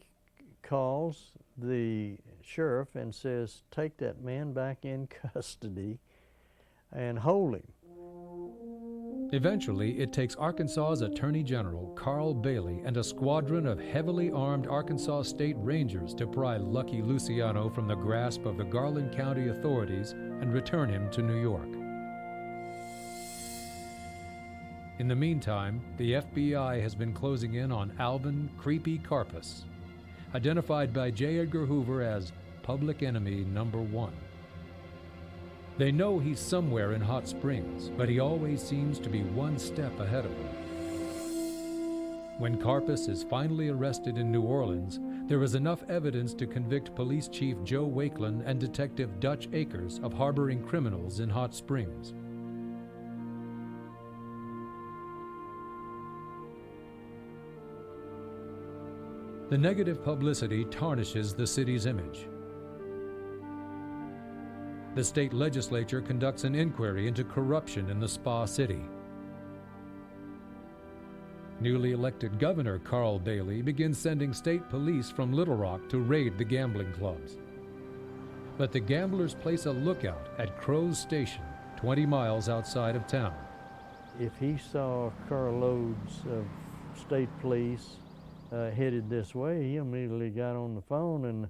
Speaker 8: calls the sheriff and says, take that man back in custody and hold him.
Speaker 2: Eventually, it takes Arkansas's Attorney General Carl Bailey and a squadron of heavily armed Arkansas State Rangers to pry Lucky Luciano from the grasp of the Garland County authorities and return him to New York. In the meantime, the FBI has been closing in on Alvin "Creepy" Karpus, identified by J. Edgar Hoover as public enemy number 1. They know he's somewhere in Hot Springs, but he always seems to be one step ahead of them. When Karpus is finally arrested in New Orleans, there is enough evidence to convict Police Chief Joe Wakeland and Detective Dutch Akers of harboring criminals in Hot Springs. The negative publicity tarnishes the city's image. The state legislature conducts an inquiry into corruption in the Spa City. Newly elected Governor Carl Bailey begins sending state police from Little Rock to raid the gambling clubs. But the gamblers place a lookout at Crow's Station, 20 miles outside of town.
Speaker 8: If he saw carloads of state police headed this way, he immediately got on the phone, and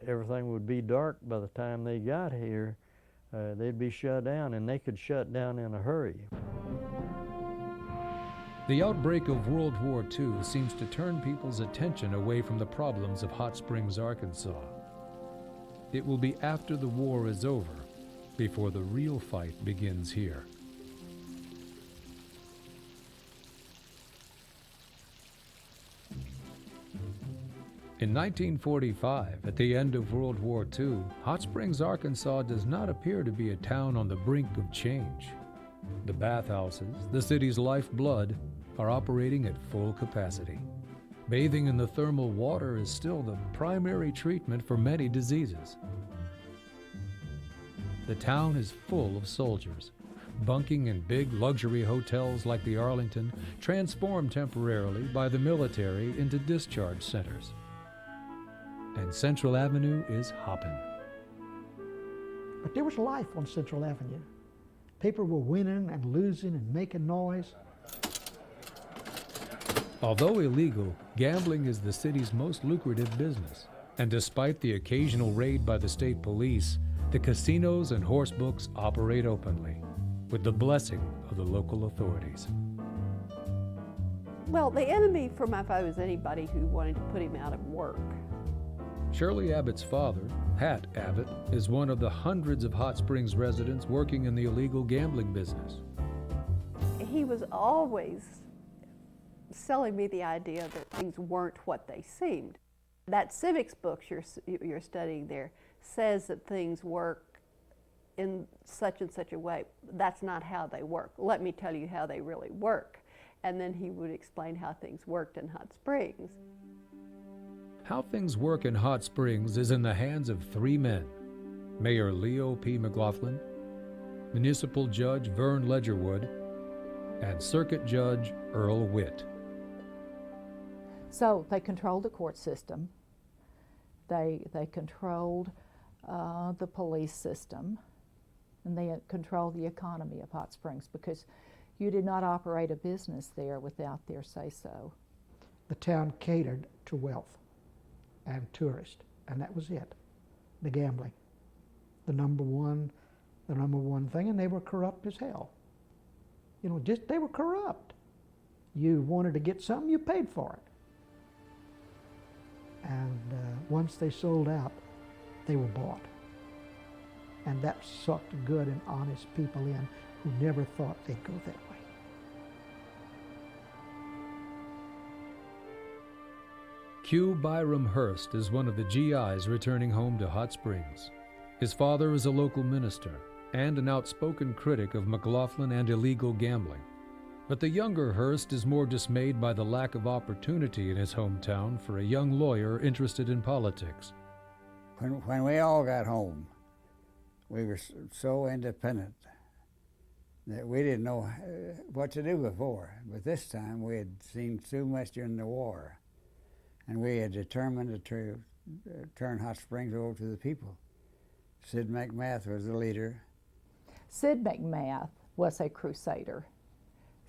Speaker 8: everything would be dark by the time they got here. They'd be shut down, and they could shut down in a hurry.
Speaker 2: The outbreak of World War II seems to turn people's attention away from the problems of Hot Springs, Arkansas. It will be after the war is over before the real fight begins here. In 1945, at the end of World War II, Hot Springs, Arkansas does not appear to be a town on the brink of change. The bathhouses, the city's lifeblood, are operating at full capacity. Bathing in the thermal water is still the primary treatment for many diseases. The town is full of soldiers, bunking in big luxury hotels like the Arlington, transformed temporarily by the military into discharge centers. And Central Avenue is hopping.
Speaker 19: But there was life on Central Avenue. People were winning and losing and making noise.
Speaker 2: Although illegal, gambling is the city's most lucrative business. And despite the occasional raid by the state police, the casinos and horse books operate openly, with the blessing of the local authorities.
Speaker 16: Well, the enemy for my vote is anybody who wanted to put him out of work.
Speaker 2: Shirley Abbott's father, Pat Abbott, is one of the hundreds of Hot Springs residents working in the illegal gambling business.
Speaker 16: He was always selling me the idea that things weren't what they seemed. That civics book you're studying there says that things work in such and such a way. That's not how they work. Let me tell you how they really work. And then he would explain how things worked in Hot Springs.
Speaker 2: How things work in Hot Springs is in the hands of three men: Mayor Leo P. McLaughlin, Municipal Judge Vern Ledgerwood, and Circuit Judge Earl Witt.
Speaker 20: So they controlled the court system. They controlled the police system, and they controlled the economy of Hot Springs, because you did not operate a business there without their say-so.
Speaker 19: The town catered to wealth and tourists, and that was it. The gambling, the number one thing, and they were corrupt as hell. You know, they were corrupt. You wanted to get something, you paid for it. And once they sold out, they were bought. And that sucked good and honest people in who never thought they'd go that way.
Speaker 2: Q. Byram Hurst is one of the GIs returning home to Hot Springs. His father is a local minister and an outspoken critic of McLaughlin and illegal gambling. But the younger Hurst is more dismayed by the lack of opportunity in his hometown for a young lawyer interested in politics.
Speaker 21: When we all got home, we were so independent that we didn't know what to do before. But this time we had seen too much during the war, and we had determined to turn Hot Springs over to the people. Sid McMath was the leader.
Speaker 20: Sid McMath was a crusader.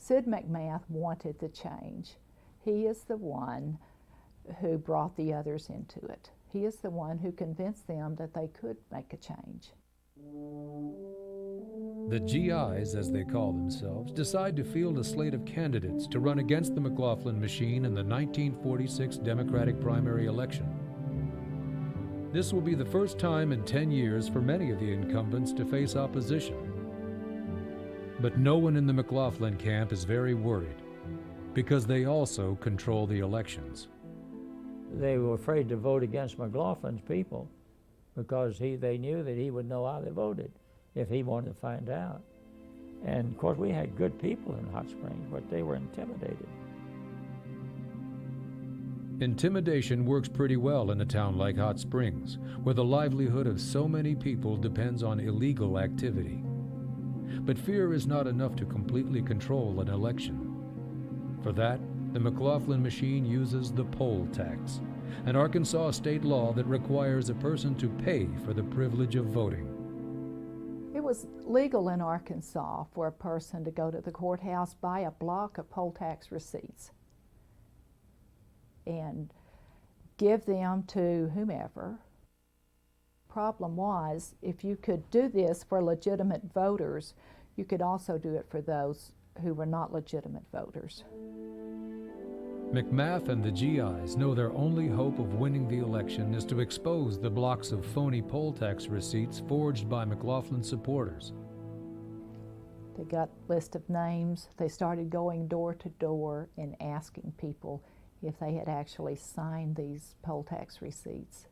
Speaker 20: Sid McMath wanted the change. He is the one who brought the others into it. He is the one who convinced them that they could make a change.
Speaker 2: The GIs, as they call themselves, decide to field a slate of candidates to run against the McLaughlin machine in the 1946 Democratic primary election. This will be the first time in 10 years for many of the incumbents to face opposition. But no one in the McLaughlin camp is very worried, because they also control the elections.
Speaker 17: They were afraid to vote against McLaughlin's people because they knew that he would know how they voted if he wanted to find out. And of course we had good people in Hot Springs, but they were intimidated.
Speaker 2: Intimidation works pretty well in a town like Hot Springs, where the livelihood of so many people depends on illegal activity. But fear is not enough to completely control an election. For that, the McLaughlin machine uses the poll tax, an Arkansas state law that requires a person to pay for the privilege of voting.
Speaker 20: It was legal in Arkansas for a person to go to the courthouse, buy a block of poll tax receipts, and give them to whomever. Problem was, if you could do this for legitimate voters, you could also do it for those who were not legitimate voters.
Speaker 2: McMath and the GIs know their only hope of winning the election is to expose the blocks of phony poll tax receipts forged by McLaughlin supporters.
Speaker 20: They got a list of names. They started going door to door and asking people if they had actually signed these poll tax receipts.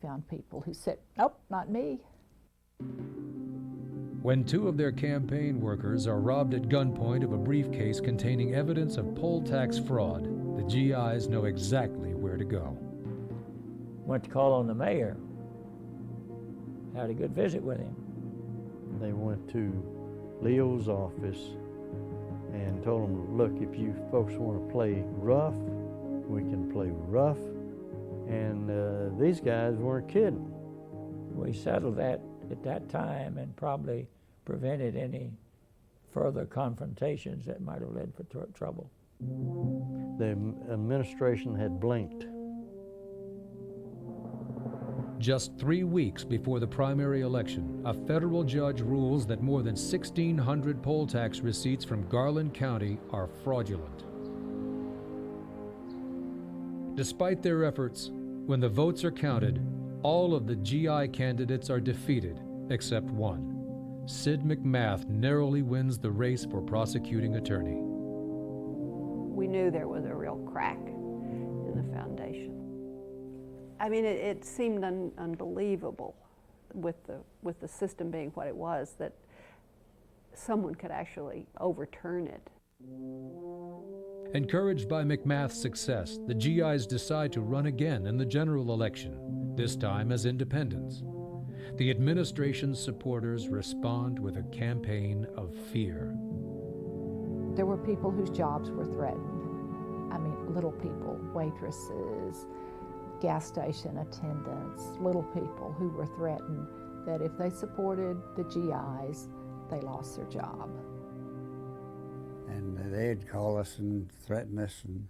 Speaker 20: Found people who said, "Nope, not me."
Speaker 2: When two of their campaign workers are robbed at gunpoint of a briefcase containing evidence of poll tax fraud, the GIs know exactly where to go.
Speaker 17: Went to call on the mayor. Had a good visit with him.
Speaker 8: They went to Leo's office and told him, look, if you folks want to play rough, we can play rough. And these guys weren't kidding.
Speaker 17: We settled that at that time and probably prevented any further confrontations that might have led for trouble.
Speaker 8: The administration had blinked.
Speaker 2: Just 3 weeks before the primary election, a federal judge rules that more than 1,600 poll tax receipts from Garland County are fraudulent. Despite their efforts, when the votes are counted, all of the GI candidates are defeated, except one. Sid McMath narrowly wins the race for prosecuting attorney.
Speaker 16: We knew there was a real crack in the foundation. I mean, it seemed unbelievable with the system being what it was, that someone could actually overturn it.
Speaker 2: Encouraged by McMath's success, the GIs decide to run again in the general election, this time as independents. The administration's supporters respond with a campaign of fear.
Speaker 20: There were people whose jobs were threatened. I mean, little people, waitresses, gas station attendants, little people who were threatened that if they supported the GIs, they lost their job.
Speaker 21: And they'd call us and threaten us, and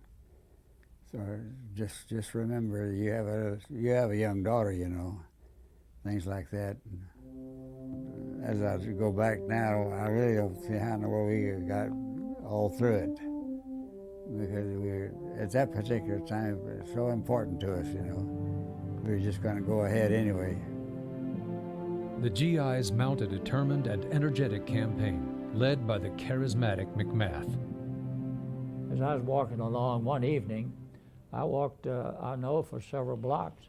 Speaker 21: so just remember, you have a young daughter, you know, things like that. And as I go back now, I really don't see how in the world we got all through it, because at that particular time, it was so important to us, you know. We were just going to go ahead anyway.
Speaker 2: The GIs mount a determined and energetic campaign, led by the charismatic McMath.
Speaker 17: As I was walking along one evening, I walked, I know, for several blocks,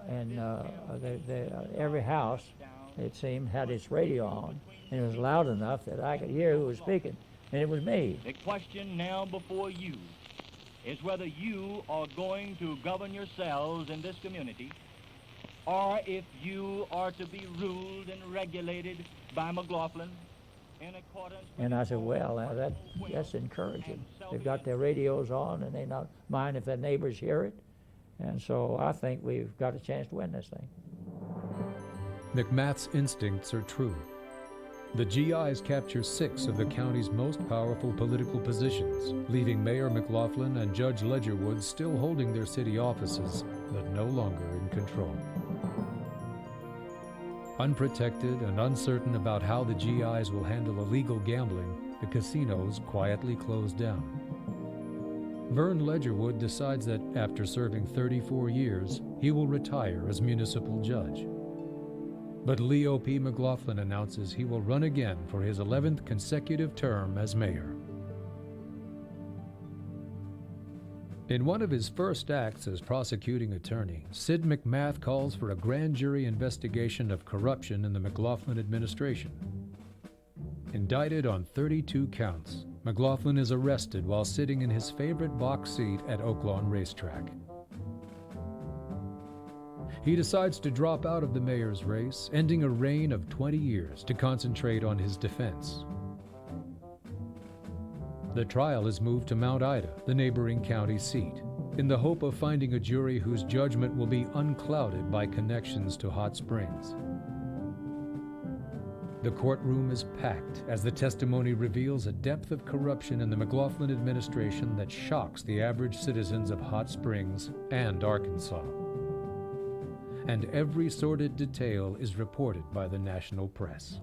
Speaker 17: and every house, it seemed, had its radio on, and it was loud enough that I could hear who was speaking, and it was me.
Speaker 1: The question now before you is whether you are going to govern yourselves in this community, or if you are to be ruled and regulated by McLaughlin in accordance with...
Speaker 17: And I said, well, now that's encouraging. They've got their radios on, and they not mind if their neighbors hear it. And so I think we've got a chance to win this thing.
Speaker 2: McMath's instincts are true. The GIs capture 6 of the county's most powerful political positions, leaving Mayor McLaughlin and Judge Ledgerwood still holding their city offices, but no longer in control. Unprotected and uncertain about how the GIs will handle illegal gambling, the casinos quietly close down. Vern Ledgerwood decides that after serving 34 years, he will retire as municipal judge. But Leo P. McLaughlin announces he will run again for his 11th consecutive term as mayor. In one of his first acts as prosecuting attorney, Sid McMath calls for a grand jury investigation of corruption in the McLaughlin administration. Indicted on 32 counts, McLaughlin is arrested while sitting in his favorite box seat at Oaklawn Racetrack. He decides to drop out of the mayor's race, ending a reign of 20 years to concentrate on his defense. The trial is moved to Mount Ida, the neighboring county seat, in the hope of finding a jury whose judgment will be unclouded by connections to Hot Springs. The courtroom is packed as the testimony reveals a depth of corruption in the McLaughlin administration that shocks the average citizens of Hot Springs and Arkansas. And every sordid detail is reported by the national press.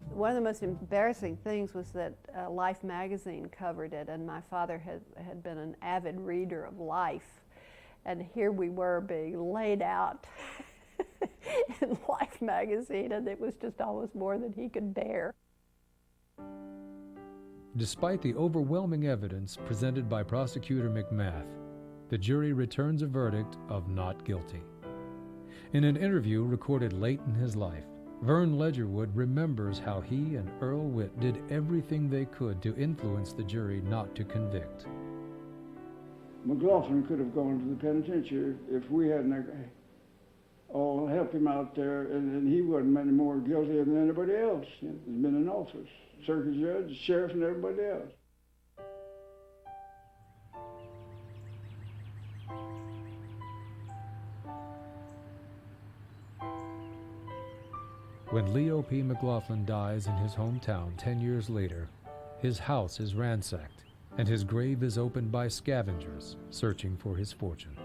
Speaker 16: One of the most embarrassing things was that Life magazine covered it, and my father had been an avid reader of Life, and here we were being laid out in Life magazine, and it was just almost more than he could bear.
Speaker 2: Despite the overwhelming evidence presented by Prosecutor McMath, the jury returns a verdict of not guilty. In an interview recorded late in his life, Vern Ledgerwood remembers how he and Earl Witt did everything they could to influence the jury not to convict.
Speaker 22: McLaughlin could have gone to the penitentiary if we hadn't all helped him out there, and he wasn't any more guilty than anybody else. He's been in office, circuit judge, sheriff, and everybody else.
Speaker 2: When Leo P. McLaughlin dies in his hometown 10 years later, his house is ransacked, and his grave is opened by scavengers searching for his fortune.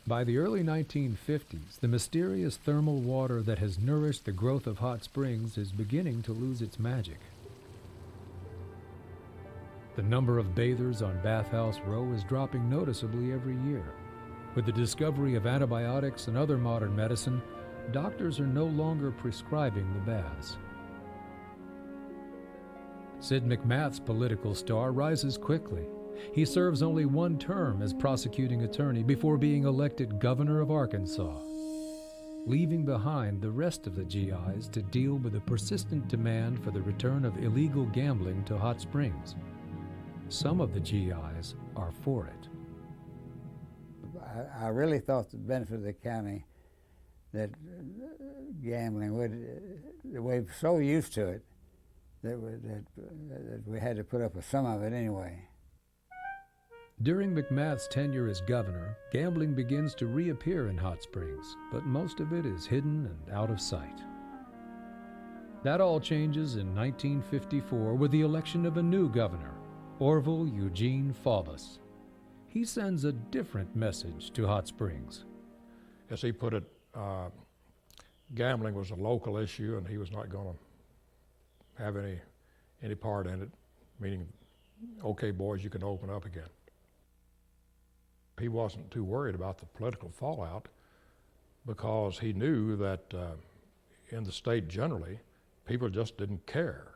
Speaker 2: By the early 1950s, the mysterious thermal water that has nourished the growth of hot springs is beginning to lose its magic. The number of bathers on Bathhouse Row is dropping noticeably every year. With the discovery of antibiotics and other modern medicine, doctors are no longer prescribing the baths. Sid McMath's political star rises quickly. He serves only one term as prosecuting attorney before being elected governor of Arkansas, leaving behind the rest of the GIs to deal with the persistent demand for the return of illegal gambling to hot springs. Some of the GIs are for it.
Speaker 21: I really thought the benefit of the county that gambling would, we're so used to it that we had to put up with some of it anyway.
Speaker 2: During McMath's tenure as governor, gambling begins to reappear in Hot Springs, but most of it is hidden and out of sight. That all changes in 1954 with the election of a new governor, Orville Eugene Faubus. He sends a different message to Hot Springs.
Speaker 3: As he put it, gambling was a local issue and he was not going to have any part in it, meaning, okay boys, you can open up again. He wasn't too worried about the political fallout because he knew that in the state generally, people just didn't care.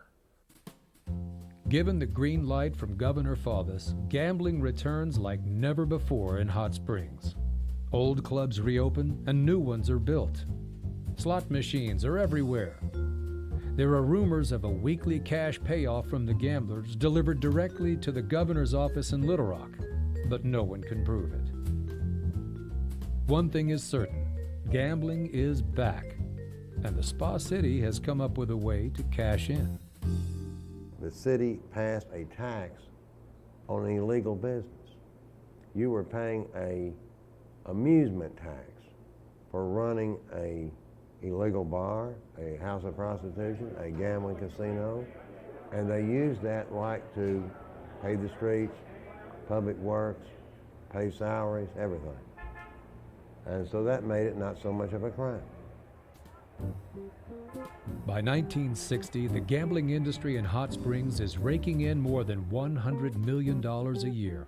Speaker 2: Given the green light from Governor Faubus, gambling returns like never before in Hot Springs. Old clubs reopen and new ones are built. Slot machines are everywhere. There are rumors of a weekly cash payoff from the gamblers delivered directly to the governor's office in Little Rock, but no one can prove it. One thing is certain, gambling is back, and the Spa City has come up with a way to cash in.
Speaker 18: The city passed a tax on illegal business. You were paying a amusement tax for running a illegal bar, a house of prostitution, a gambling casino, and they used that like to pay the streets, public works, pay salaries, everything. And so that made it not so much of a crime.
Speaker 2: By 1960, the gambling industry in Hot Springs is raking in more than $100 million a year.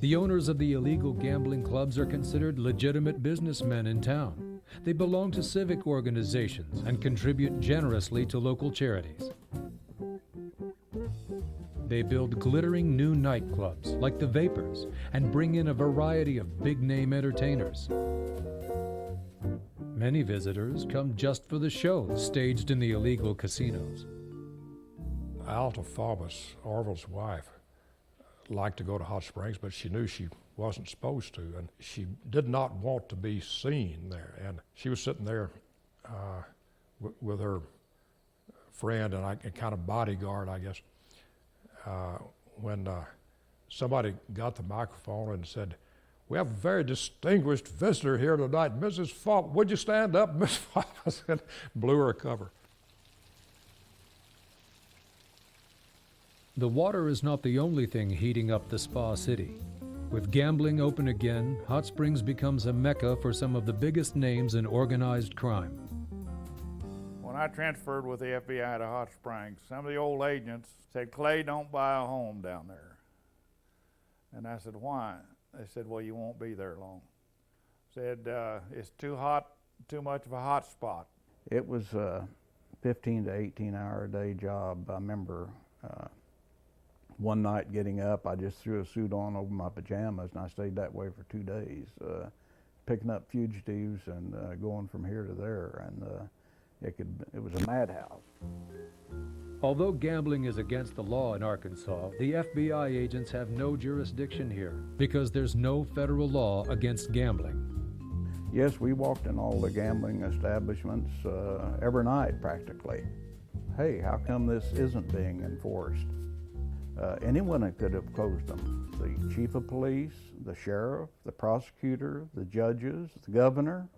Speaker 2: The owners of the illegal gambling clubs are considered legitimate businessmen in town. They belong to civic organizations and contribute generously to local charities. They build glittering new nightclubs like the Vapors and bring in a variety of big-name entertainers. Many visitors come just for the shows staged in the illegal casinos.
Speaker 3: Alta Faubus, Orville's wife, liked to go to Hot Springs, but she knew she wasn't supposed to, and she did not want to be seen there. And she was sitting there with her friend and a kind of bodyguard, I guess, when somebody got the microphone and said, "We have a very distinguished visitor here tonight, Mrs. Faubus. Would you stand up?" Miss Faubus and blew her a cover.
Speaker 2: The water is not the only thing heating up the Spa City. With gambling open again, Hot Springs becomes a mecca for some of the biggest names in organized crime.
Speaker 9: When I transferred with the FBI to Hot Springs, some of the old agents said, "Clay, don't buy a home down there." And I said, "Why?" They said, "Well, you won't be there long." Said, "It's too hot, too much of a hot spot."
Speaker 23: It was a 15 to 18 hour a day job. I remember one night getting up, I just threw a suit on over my pajamas and I stayed that way for 2 days, picking up fugitives and going from here to there, and it was a madhouse.
Speaker 2: Although gambling is against the law in Arkansas, the FBI agents have no jurisdiction here because there's no federal law against gambling.
Speaker 23: Yes, we walked in all the gambling establishments every night practically. Hey, how come this isn't being enforced? Anyone could have closed them. The chief of police, the sheriff, the prosecutor, the judges, the governor.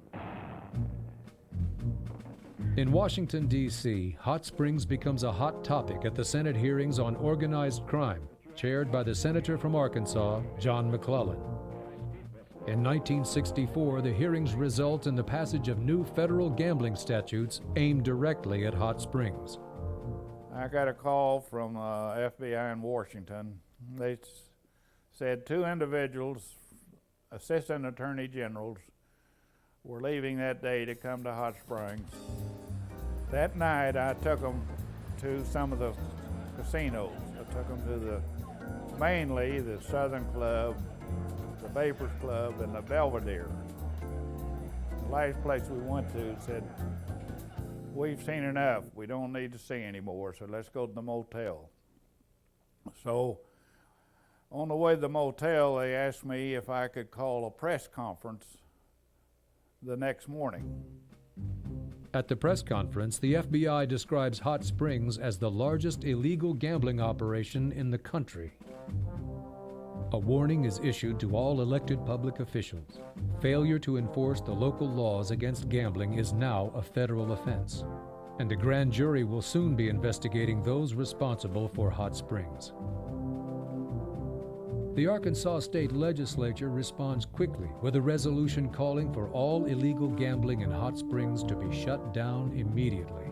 Speaker 2: In Washington, D.C., Hot Springs becomes a hot topic at the Senate hearings on organized crime, chaired by the senator from Arkansas, John McClellan. In 1964, the hearings result in the passage of new federal gambling statutes aimed directly at Hot Springs.
Speaker 9: I got a call from FBI in Washington. They said 2 individuals, assistant attorney generals, were leaving that day to come to Hot Springs. That night, I took them to some of the casinos. I took them to mainly the Southern Club, the Vapors Club, and the Belvedere. The last place we went to said, "We've seen enough. We don't need to see anymore, so let's go to the motel." So on the way to the motel, they asked me if I could call a press conference the next morning.
Speaker 2: At the press conference, the FBI describes Hot Springs as the largest illegal gambling operation in the country. A warning is issued to all elected public officials. Failure to enforce the local laws against gambling is now a federal offense, and a grand jury will soon be investigating those responsible for Hot Springs. The Arkansas State Legislature responds quickly with a resolution calling for all illegal gambling in Hot Springs to be shut down immediately.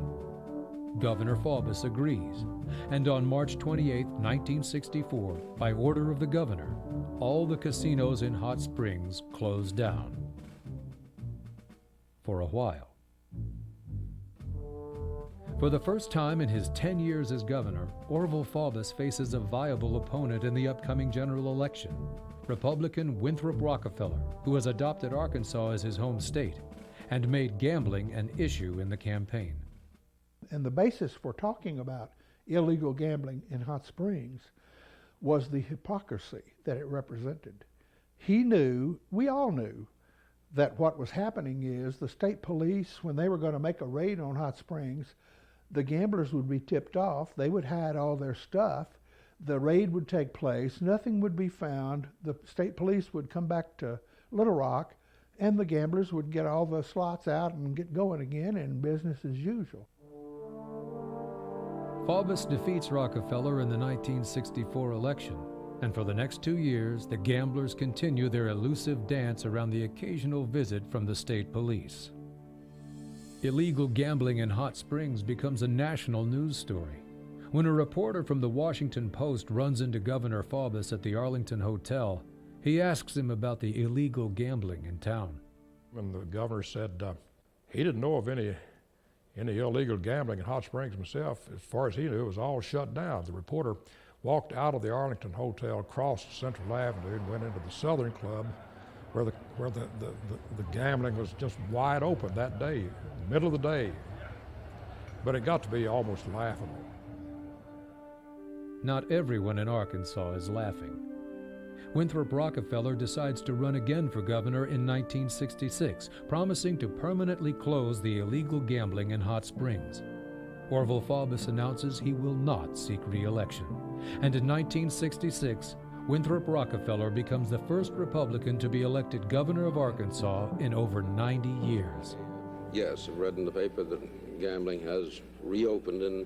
Speaker 2: Governor Faubus agrees, and on March 28, 1964, by order of the governor, all the casinos in Hot Springs closed down. For a while. For the first time in his 10 years as governor, Orville Faubus faces a viable opponent in the upcoming general election, Republican Winthrop Rockefeller, who has adopted Arkansas as his home state and made gambling an issue in the campaign.
Speaker 19: And the basis for talking about illegal gambling in Hot Springs was the hypocrisy that it represented. He knew, we all knew, that what was happening is the state police, when they were going to make a raid on Hot Springs, the gamblers would be tipped off, they would hide all their stuff, the raid would take place, nothing would be found, the state police would come back to Little Rock, and the gamblers would get all the slots out and get going again, and business as usual.
Speaker 2: Faubus defeats Rockefeller in the 1964 election, and for the next 2 years, the gamblers continue their elusive dance around the occasional visit from the state police. Illegal gambling in Hot Springs becomes a national news story. When a reporter from the Washington Post runs into Governor Faubus at the Arlington Hotel, he asks him about the illegal gambling in town.
Speaker 3: And the governor said he didn't know of any illegal gambling in Hot Springs himself. As far as he knew, it was all shut down. The reporter walked out of the Arlington Hotel, crossed Central Avenue, and went into the Southern Club, where the gambling was just wide open that day, middle of the day. But it got to be almost laughable.
Speaker 2: Not everyone in Arkansas is laughing. Winthrop Rockefeller decides to run again for governor in 1966, promising to permanently close the illegal gambling in Hot Springs. Orville Faubus announces he will not seek re-election. And in 1966, Winthrop Rockefeller becomes the first Republican to be elected governor of Arkansas in over 90 years.
Speaker 5: Yes, I've read in the paper that gambling has reopened in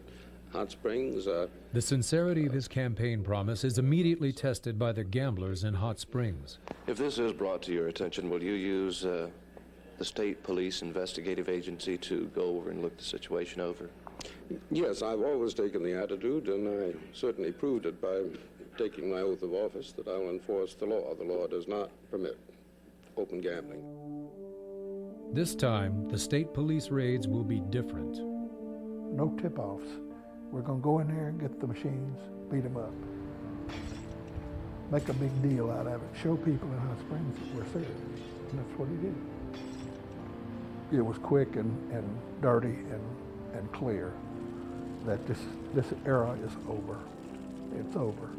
Speaker 5: Hot Springs.
Speaker 2: The sincerity of his campaign promise is immediately tested by the gamblers in Hot Springs.
Speaker 5: If this is brought to your attention, will you use the state police investigative agency to go over and look the situation over?
Speaker 7: Yes, I've always taken the attitude, and I certainly proved it by taking my oath of office, that I will enforce the law. The law does not permit open gambling.
Speaker 2: This time, the state police raids will be different.
Speaker 19: No tip-offs. We're going to go in there and get the machines, beat them up. Make a big deal out of it. Show people in Hot Springs that we're serious. And that's what he did. It was quick and dirty and clear that this era is over. It's over.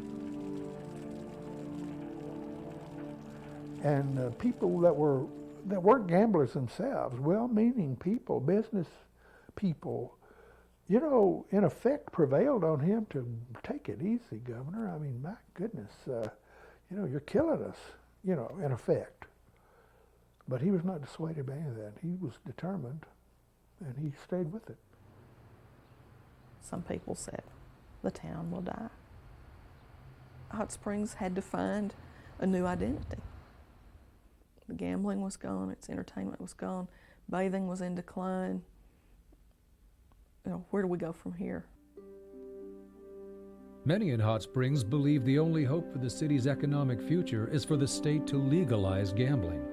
Speaker 19: And people that weren't gamblers themselves, well-meaning people, business people, you know, in effect prevailed on him to take it easy, Governor. I mean, my goodness, you know, you're killing us, you know, in effect. But he was not dissuaded by any of that. He was determined,
Speaker 12: and he stayed with it.
Speaker 4: Some people said, the town will die. Hot Springs had to find a new identity. The gambling was gone, its entertainment was gone, bathing was in decline. You know, where do we go from here?
Speaker 2: Many in Hot Springs believe the only hope for the city's economic future is for the state to legalize gambling.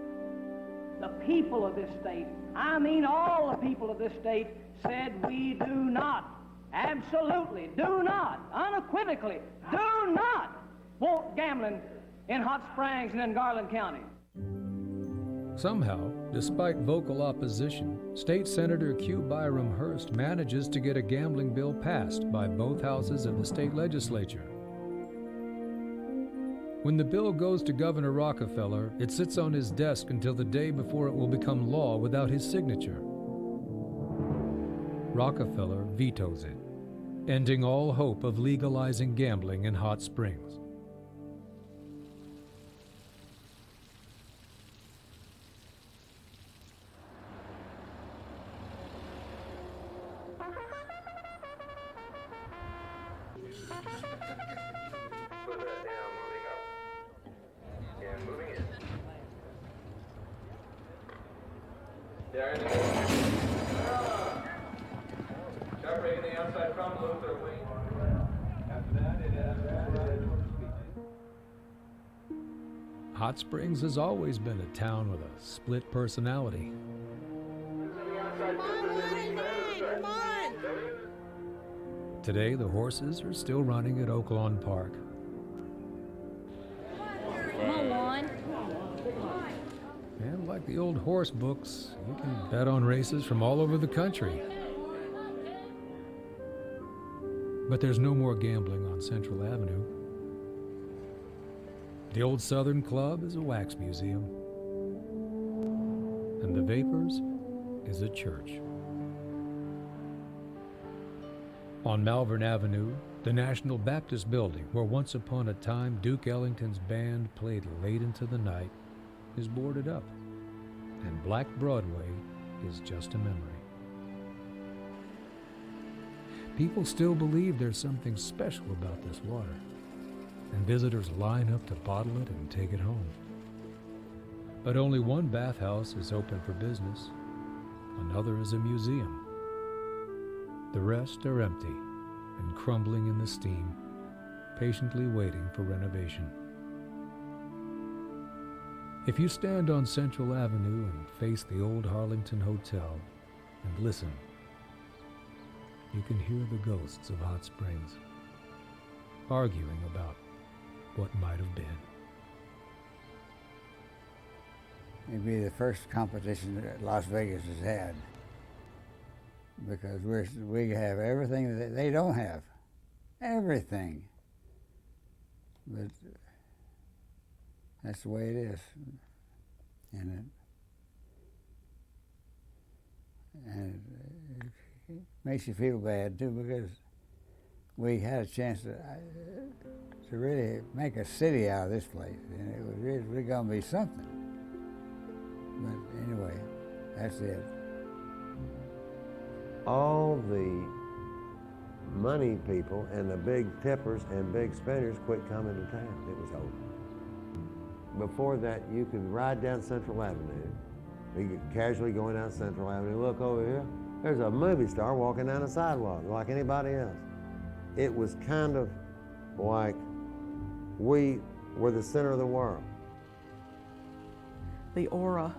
Speaker 14: The people of this state, I mean all the people of this state, said we do not, absolutely do not, unequivocally, do not want gambling in Hot Springs and in Garland County.
Speaker 2: Somehow, despite vocal opposition, State Senator Q. Byram Hurst manages to get a gambling bill passed by both houses of the state legislature. When the bill goes to Governor Rockefeller, it sits on his desk until the day before it will become law without his signature. Rockefeller vetoes it, ending all hope of legalizing gambling in Hot Springs. Hot Springs has always been a town with a split personality. Today, the horses are still running at Oaklawn Park.
Speaker 6: Come on.
Speaker 2: And like the old horse books, you can bet on races from all over the country. But there's no more gambling on Central Avenue. The old Southern Club is a wax museum, and the Vapors is a church. On Malvern Avenue, the National Baptist Building, where once upon a time Duke Ellington's band played late into the night, is boarded up, and Black Broadway is just a memory. People still believe there's something special about this water, and visitors line up to bottle it and take it home. But only one bathhouse is open for business. Another is a museum. The rest are empty and crumbling in the steam, patiently waiting for renovation. If you stand on Central Avenue and face the old Harlington Hotel and listen, you can hear the ghosts of Hot Springs arguing about what might have been.
Speaker 21: It'd be the first competition that Las Vegas has had, because we have everything that they don't have, everything. But that's the way it is, and it makes you feel bad too, because we had a chance to really make a city out of this place, and it was really going to be something. But anyway, that's it.
Speaker 18: All the money people and the big tippers and big spenders quit coming to town. It was over. Before that, you could ride down Central Avenue. You could casually going down Central Avenue, look over here, there's a movie star walking down the sidewalk like anybody else. It was kind of like we were the center of the world.
Speaker 4: The aura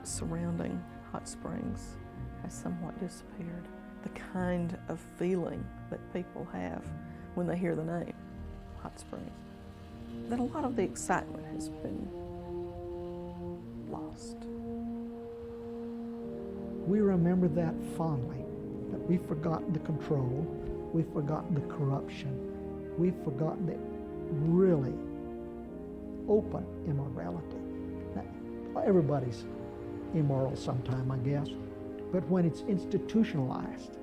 Speaker 4: surrounding Hot Springs has somewhat disappeared. The kind of feeling that people have when they hear the name Hot Springs. That a lot of the excitement has been lost.
Speaker 19: We remember that fondly, that we've forgotten the control, we've forgotten the corruption, we've forgotten the really open immorality. Now, everybody's immoral sometime, I guess, but when it's institutionalized,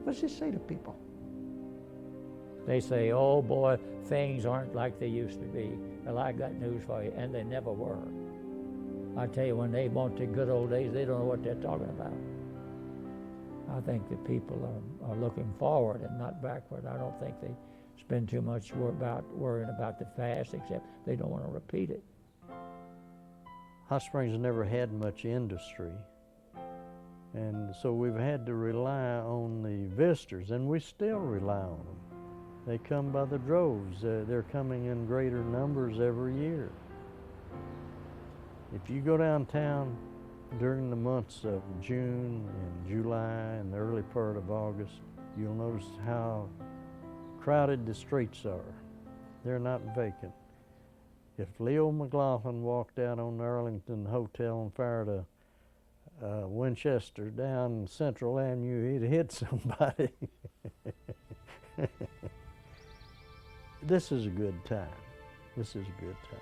Speaker 19: what's it say to people?
Speaker 17: They say, oh boy, things aren't like they used to be. Well, I got news for you, and they never were. I tell you, when they want the good old days, they don't know what they're talking about. I think that people are looking forward and not backward. I don't think they spend too much worrying about the past, except they don't want to repeat it.
Speaker 8: Hot Springs never had much industry, and so we've had to rely on the visitors, and we still rely on them. They come by the droves. They're coming in greater numbers every year. If you go downtown during the months of June and July and the early part of August, you'll notice how crowded the streets are. They're not vacant. If Leo McLaughlin walked out on the Arlington Hotel and fired a Winchester down Central Avenue, he'd hit somebody. This is a good time. This is a good time.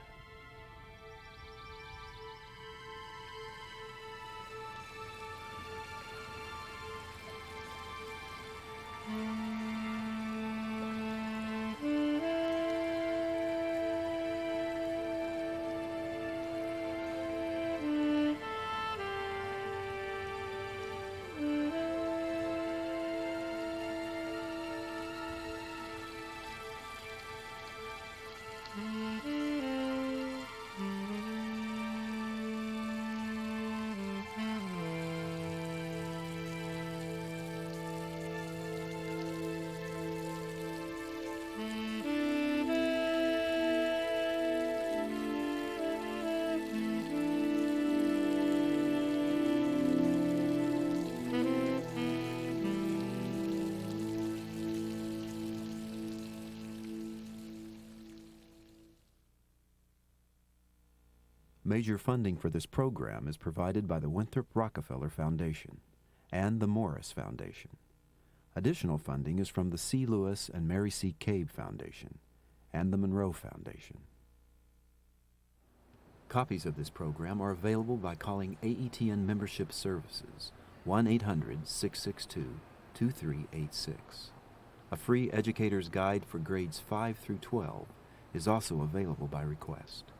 Speaker 6: Major funding for this program is provided by the Winthrop Rockefeller Foundation and the Morris Foundation. Additional funding is from the C. Lewis and Mary C. Cabe Foundation and the Monroe Foundation. Copies of this program are available by calling AETN Membership Services, 1-800-662-2386. A free educator's guide for grades 5 through 12 is also available by request.